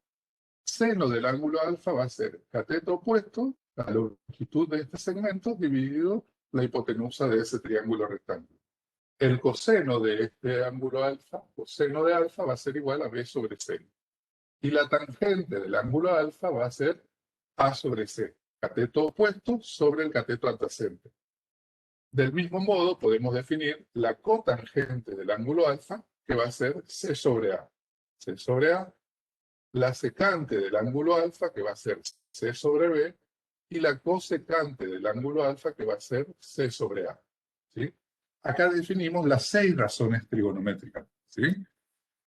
Seno del ángulo alfa va a ser cateto opuesto, la longitud de este segmento, dividido la hipotenusa de ese triángulo rectángulo. El coseno de este ángulo alfa, coseno de alfa, va a ser igual a B sobre C. Y la tangente del ángulo alfa va a ser A sobre C, cateto opuesto sobre el cateto adyacente. Del mismo modo, podemos definir la cotangente del ángulo alfa, que va a ser C sobre A. C sobre A, la secante del ángulo alfa, que va a ser C sobre B, y la cosecante del ángulo alfa, que va a ser C sobre A. ¿Sí? Acá definimos las 6 razones trigonométricas. ¿Sí?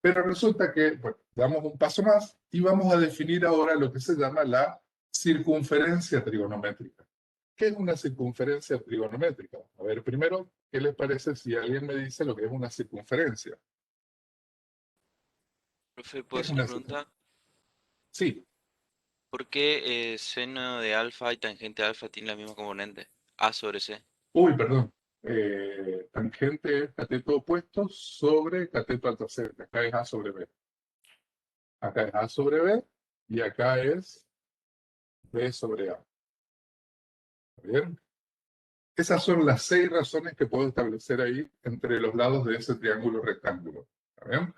Pero resulta que, bueno, damos un paso más y vamos a definir ahora lo que se llama la circunferencia trigonométrica. ¿Qué es una circunferencia trigonométrica? A ver, primero, ¿qué les parece si alguien me dice lo que es una circunferencia? Profe, ¿Qué ¿puedo es hacer una una pregunta? Sí. ¿Por qué seno de alfa y tangente de alfa tienen la misma componente? A sobre C. Uy, perdón. Tangente es cateto opuesto sobre cateto adyacente. Acá es A sobre B. Acá es A sobre B y acá es B sobre A. ¿Está bien? Esas son las 6 razones que puedo establecer ahí entre los lados de ese triángulo rectángulo. ¿Está bien?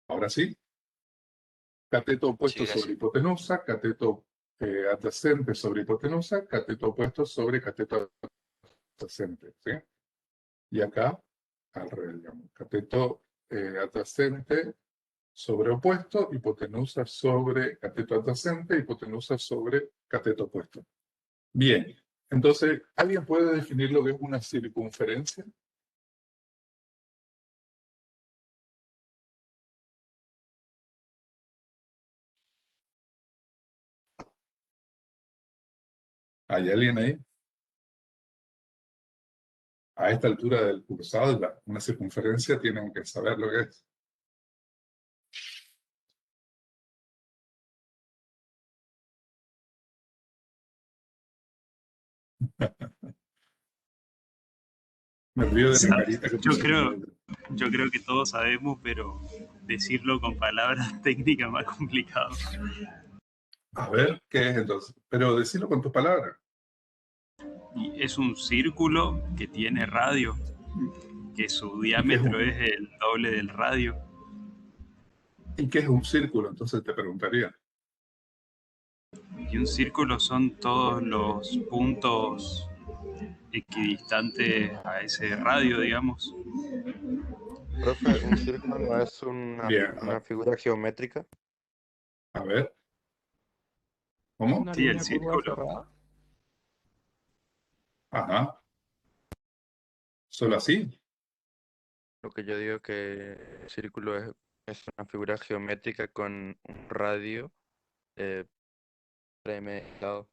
Ahora sí. Cateto opuesto Sí, sobre gracias. hipotenusa, cateto adyacente sobre hipotenusa, cateto opuesto sobre cateto adyacente. ¿Sí? Y acá, al revés, digamos. Cateto adyacente sobre opuesto, hipotenusa sobre cateto adyacente, hipotenusa sobre cateto opuesto. Bien, entonces, ¿alguien puede definir lo que es una circunferencia? ¿Hay alguien ahí? A esta altura del cursado, una circunferencia tienen que saber lo que es. Me río de la carita que Yo pusieron. creo que todos sabemos, pero decirlo con palabras técnicas más complicado. A ver, ¿qué es entonces? Pero decirlo con tus palabras. Y es un círculo que tiene radio, que su ¿Y diámetro es el doble del radio. ¿Y qué es un círculo? Entonces te preguntaría. Y un círculo son todos los puntos equidistantes a ese radio, digamos. Profe, ¿un círculo no es Bien, una figura geométrica? a ver. ¿Cómo? ¿Una Sí, el línea curva círculo. cerrada? Ajá. ¿Solo así? Lo que yo digo que el círculo es una figura geométrica con un radio premeditado.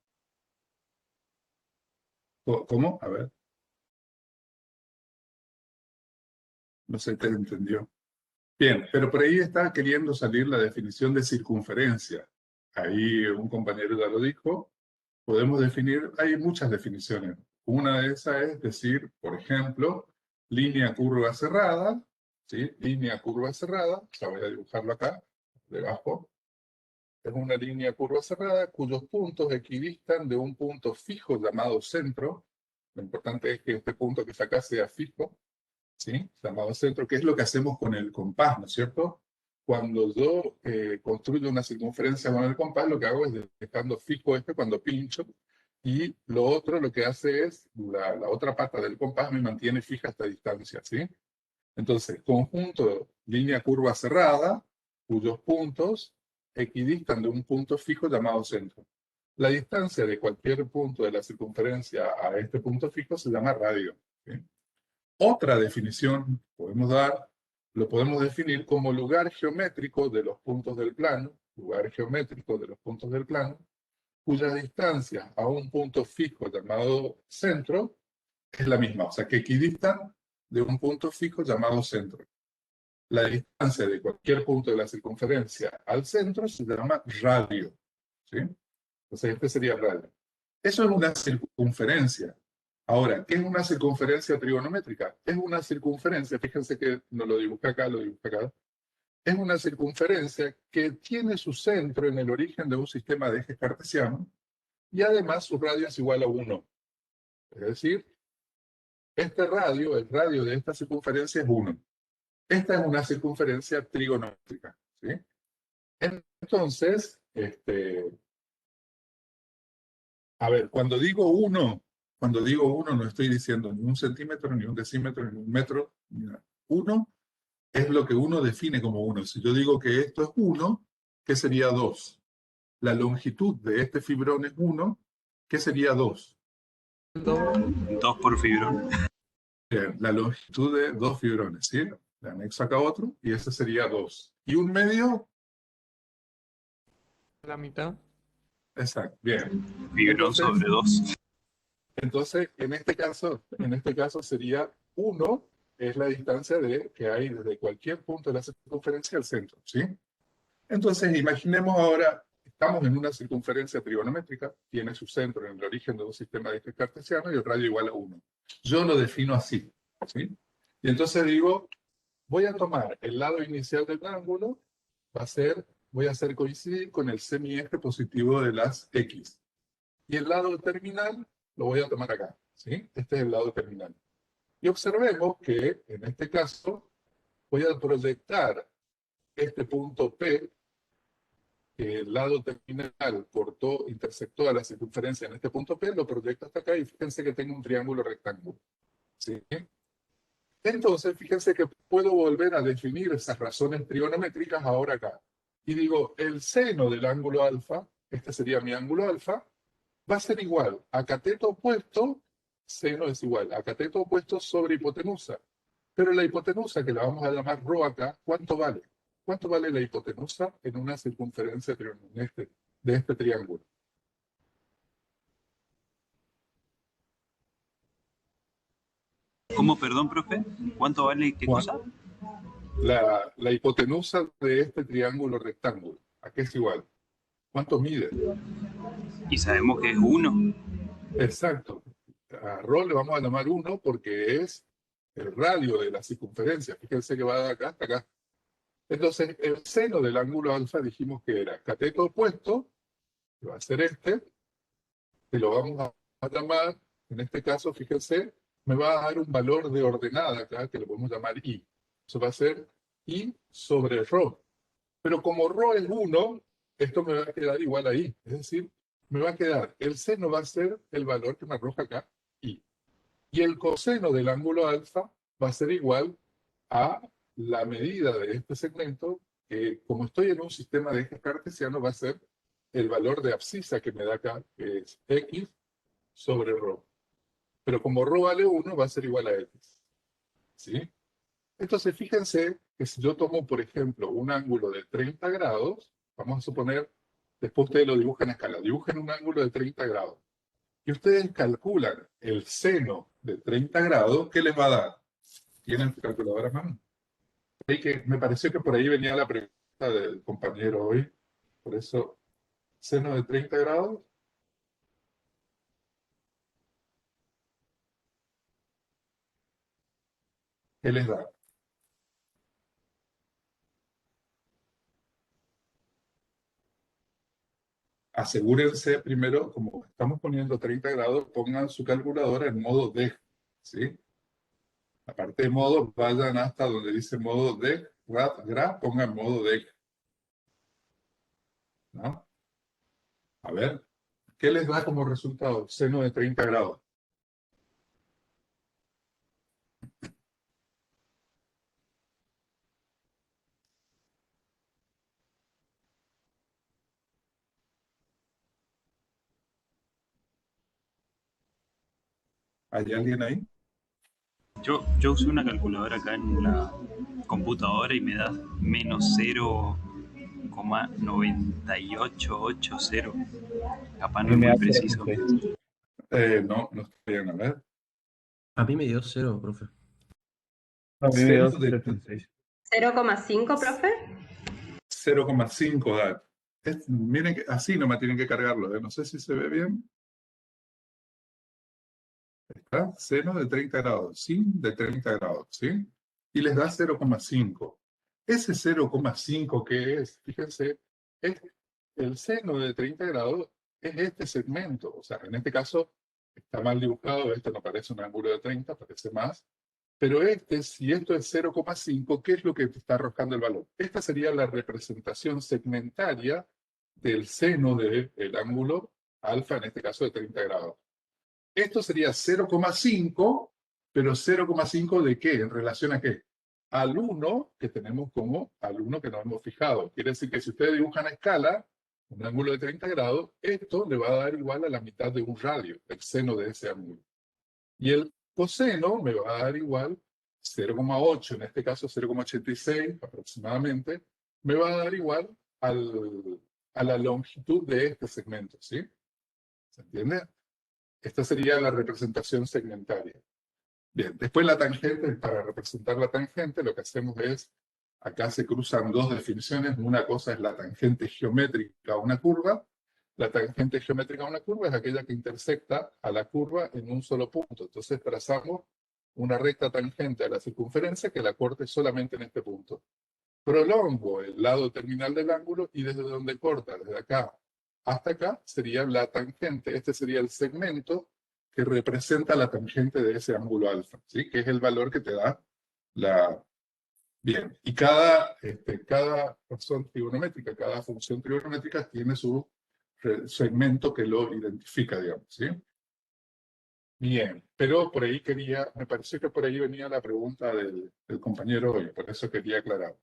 ¿Cómo? A ver. No sé, te entendió. Bien, pero por ahí está queriendo salir la definición de circunferencia. Ahí un compañero ya lo dijo. Podemos definir, hay muchas definiciones. Una de esas es decir, por ejemplo, línea curva cerrada, ¿sí? Línea curva cerrada, ya voy a dibujarlo acá, debajo. es una línea curva cerrada cuyos puntos equidistan de un punto fijo llamado centro. Lo importante es que este punto que acá sea fijo, ¿sí? Llamado centro, que es lo que hacemos con el compás, ¿no es cierto? Cuando yo construyo una circunferencia con el compás, lo que hago es dejando fijo este cuando pincho, y lo otro lo que hace es, la otra pata del compás me mantiene fija esta distancia, ¿sí? Entonces, conjunto línea curva cerrada, cuyos puntos equidistan de un punto fijo llamado centro. La distancia de cualquier punto de la circunferencia a este punto fijo se llama radio, ¿sí? Otra definición podemos dar, lo podemos definir como lugar geométrico de los puntos del plano, lugar geométrico de los puntos del plano, cuya distancia a un punto fijo llamado centro es la misma, o sea que equidistan de un punto fijo llamado centro. La distancia de cualquier punto de la circunferencia al centro se llama radio, ¿sí? Entonces este sería radio. Eso es una circunferencia. Ahora, ¿qué es una circunferencia trigonométrica? Es una circunferencia, fíjense que no lo dibujé acá, lo dibujé acá. Es una circunferencia que tiene su centro en el origen de un sistema de ejes cartesianos y además su radio es igual a 1. Es decir, este radio, el radio de esta circunferencia es 1. Esta es una circunferencia trigonométrica, ¿sí? Entonces, a ver, cuando digo 1 no estoy diciendo ni un centímetro, ni un decímetro, ni un metro. 1 es lo que uno define como 1. Si yo digo que esto es 1, ¿qué sería 2? La longitud de este fibrón es 1, ¿qué sería 2? 2 por fibrón. La longitud de 2 fibrones, ¿sí? Le anexo acá otro, y ese sería 2. ¿Y un medio? La mitad. Exacto, bien. Fibrón sobre 2. Entonces, en este caso sería 1, es la distancia que hay desde cualquier punto de la circunferencia al centro, ¿sí? Entonces, imaginemos ahora, estamos en una circunferencia trigonométrica, tiene su centro en el origen de un sistema de ejes cartesiano y el radio igual a 1. Yo lo defino así, ¿sí? Y entonces digo, voy a tomar el lado inicial del ángulo, voy a hacer coincidir con el semieje positivo de las X. Y el lado terminal lo voy a tomar acá, ¿sí? Este es el lado terminal. Y observemos que, en este caso, voy a proyectar este punto P, que el lado terminal intersectó a la circunferencia en este punto P, lo proyecto hasta acá y fíjense que tengo un triángulo rectángulo, ¿sí? Entonces, fíjense que puedo volver a definir esas razones trigonométricas ahora acá. Y digo, el seno del ángulo alfa, este sería mi ángulo alfa, va a ser igual a cateto opuesto, seno es igual a cateto opuesto sobre hipotenusa. Pero la hipotenusa, que la vamos a llamar ρ acá, ¿cuánto vale? ¿Cuánto vale la hipotenusa en una circunferencia de este triángulo? ¿Cómo, perdón, profe? ¿Cuánto vale qué cosa? La hipotenusa de este triángulo rectángulo. ¿A qué es igual? ¿Cuánto mide? Y sabemos que es 1. Exacto. A ρ le vamos a llamar 1 porque es el radio de la circunferencia. Fíjense que va de acá hasta acá. Entonces, el seno del ángulo alfa dijimos que era cateto opuesto, que va a ser este, que lo vamos a llamar, en este caso, fíjense, me va a dar un valor de ordenada acá, que lo podemos llamar I. Eso va a ser I sobre ρ. Pero como ρ es 1, esto me va a quedar igual a I. Es decir, me va a quedar, el seno va a ser el valor que me arroja acá, I. Y el coseno del ángulo alfa va a ser igual a la medida de este segmento, que como estoy en un sistema de ejes cartesiano, va a ser el valor de abscisa que me da acá, que es X sobre ρ. Pero como ρ vale 1, va a ser igual a X. ¿Sí? Entonces, fíjense que si yo tomo, por ejemplo, un ángulo de 30 grados, vamos a suponer, después ustedes lo dibujan a escala, dibujen un ángulo de 30 grados, y ustedes calculan el seno de 30 grados, ¿qué les va a dar? ¿Tienen calculadora a mano? Que me pareció que por ahí venía la pregunta del compañero hoy, por eso, seno de 30 grados. ¿Qué les da? asegúrense primero, como estamos poniendo 30 grados, pongan su calculadora en modo DEG, ¿sí? Aparte de modo, vayan hasta donde dice modo DEG, gra, pongan modo DEG, ¿no? A ver, ¿qué les da como resultado? Seno de 30 grados. ¿Hay alguien ahí? Yo usé una calculadora acá en la computadora y me da menos 0,9880. Capaz no es muy preciso. No está bien, a ver. A mí me dio 0, profe. A mí me dio Seno de 0,36. 0,5, profe. 0,5 da. Miren que así nomás tienen que cargarlo, ¿eh? No sé si se ve bien. ¿Está? Seno de 30 grados, sin de 30 grados, ¿sí? Y les da 0,5. Ese 0,5 que es, fíjense, es el seno de 30 grados es este segmento. O sea, en este caso está mal dibujado, este no parece un ángulo de 30, parece más. Pero si esto es 0,5, ¿qué es lo que está arrojando el valor? Esta sería la representación segmentaria del seno del ángulo alfa, en este caso de 30 grados. Esto sería 0,5, pero 0,5 ¿de qué? ¿En relación a qué? Al 1 que tenemos como al 1 que nos hemos fijado. Quiere decir que si ustedes dibujan a escala, un ángulo de 30 grados, esto le va a dar igual a la mitad de un radio, el seno de ese ángulo. Y el coseno me va a dar igual 0,8, en este caso 0,86 aproximadamente, me va a dar igual a la longitud de este segmento, ¿sí? ¿Se entiende? Esta sería la representación segmentaria. Bien, después la tangente, para representar la tangente, lo que hacemos es, acá se cruzan dos definiciones, una cosa es la tangente geométrica a una curva, la tangente geométrica a una curva es aquella que intersecta a la curva en un solo punto. Entonces trazamos una recta tangente a la circunferencia que la corte solamente en este punto. Prolongo el lado terminal del ángulo y desde donde corta, desde acá hasta acá, sería la tangente. Este sería el segmento que representa la tangente de ese ángulo alfa, ¿sí? Que es el valor que te da la... Bien, y cada razón trigonométrica, cada función trigonométrica tiene su segmento que lo identifica, digamos, ¿sí? Bien, pero por ahí me pareció que por ahí venía la pregunta del compañero hoy, por eso quería aclarar.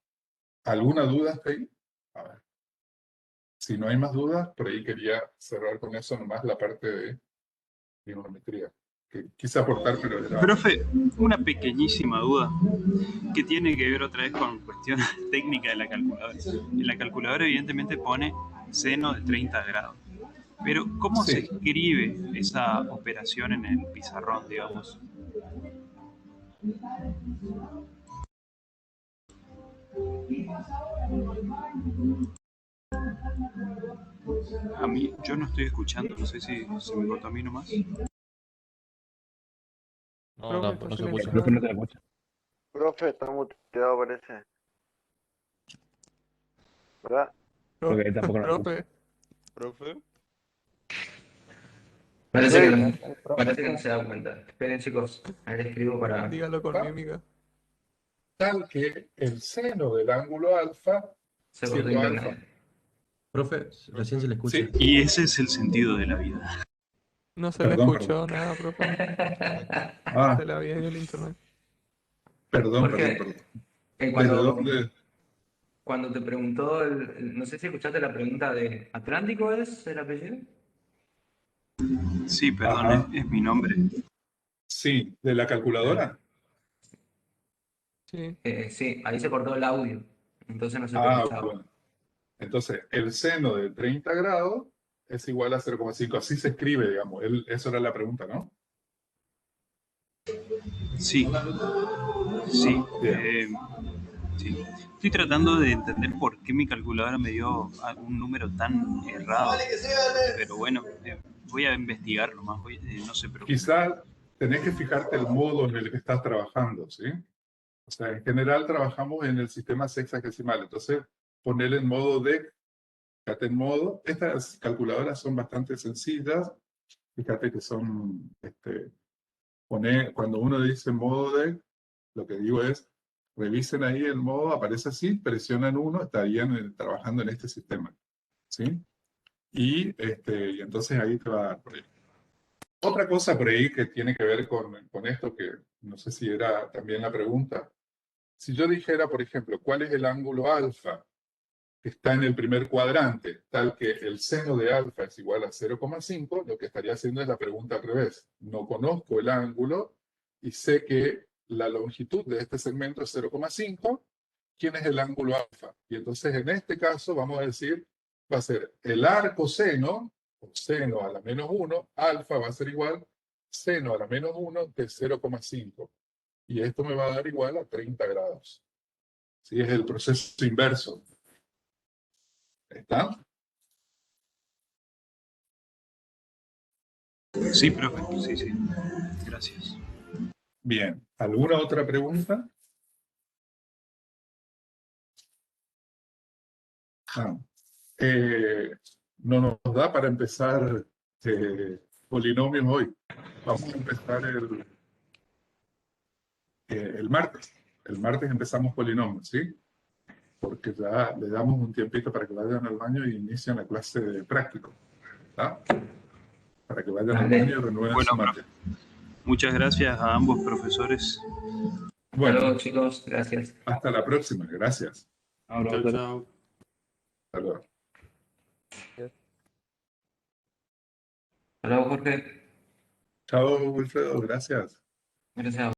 ¿Alguna duda hasta ahí? A ver. Si no hay más dudas, por ahí quería cerrar con eso nomás la parte de trigonometría. Que quise aportar, pero era... Profe, una pequeñísima duda que tiene que ver otra vez con cuestiones técnicas de la calculadora. En la calculadora evidentemente pone seno de 30 grados. Pero ¿cómo se escribe esa operación en el pizarrón, digamos? A mí, yo no estoy escuchando, no sé si se me cortó a mí nomás. No, no se escucha. Profe, no te escucha. Profe, está muteado, parece. ¿Verdad? Porque ahí tampoco lo escucha. ¿Profe? Parece que no se da cuenta. Esperen, chicos, a ver, escribo para... Dígalo con mímica. Tal que el seno del ángulo alfa, Se cortó siendo internet. alfa... Profe, recién se le escucha. Sí. Y ese es el sentido de la vida. No se le Perdón, escuchó nada, profe. Ah, Se le había ido el internet. perdón. Porque ¿Desde cuando, dónde? cuando te preguntó, no sé si escuchaste la pregunta de ¿Atlántico es el apellido? Sí, perdón, Ajá. es mi nombre. Sí, ¿de la calculadora? Sí. Sí, ahí se cortó el audio. Entonces no se te Ah, escuchaba. bueno. Entonces, el seno de 30 grados es igual a 0,5. Así se escribe, digamos. Eso era la pregunta, ¿no? Sí, sí, Bien. sí. Estoy tratando de entender por qué mi calculadora me dio un número tan errado. Pero bueno, voy a investigarlo más, no se preocupe. Quizás tenés que fijarte el modo en el que estás trabajando, ¿sí? O sea, en general trabajamos en el sistema sexagesimal. Entonces, ponerle en modo de fíjate en modo. Estas calculadoras son bastante sencillas. Fíjate que son, cuando uno dice modo de, lo que digo es, revisen ahí el modo, aparece así, presionan uno, estarían trabajando en este sistema. ¿Sí? Y entonces ahí te va a dar por ahí. Otra cosa por ahí que tiene que ver con esto, que no sé si era también la pregunta. Si yo dijera, por ejemplo, ¿cuál es el ángulo alfa que está en el primer cuadrante? Tal que el seno de alfa es igual a 0,5, lo que estaría haciendo es la pregunta al revés. No conozco el ángulo y sé que la longitud de este segmento es 0,5. ¿Quién es el ángulo alfa? Y entonces en este caso vamos a decir, va a ser el arco seno, o seno a la menos 1, alfa va a ser igual seno a la menos 1 de 0,5. Y esto me va a dar igual a 30 grados. ¿Sí? Es el proceso inverso. ¿Está? Sí, profe, sí, sí. Gracias. Bien. ¿Alguna otra pregunta? No nos da para empezar polinomios hoy. Vamos a empezar el martes. El martes empezamos polinomios, ¿sí? Porque ya le damos un tiempito para que vayan al baño y inician la clase de práctico. ¿Está? Para que vayan al baño y renueven su materia. Muchas gracias a ambos profesores. Bueno, Hasta luego, chicos. Gracias. hasta la próxima. Gracias. Chao, chao. Hasta luego. Hasta luego, Jorge. Chao, Wilfredo. Gracias. Gracias.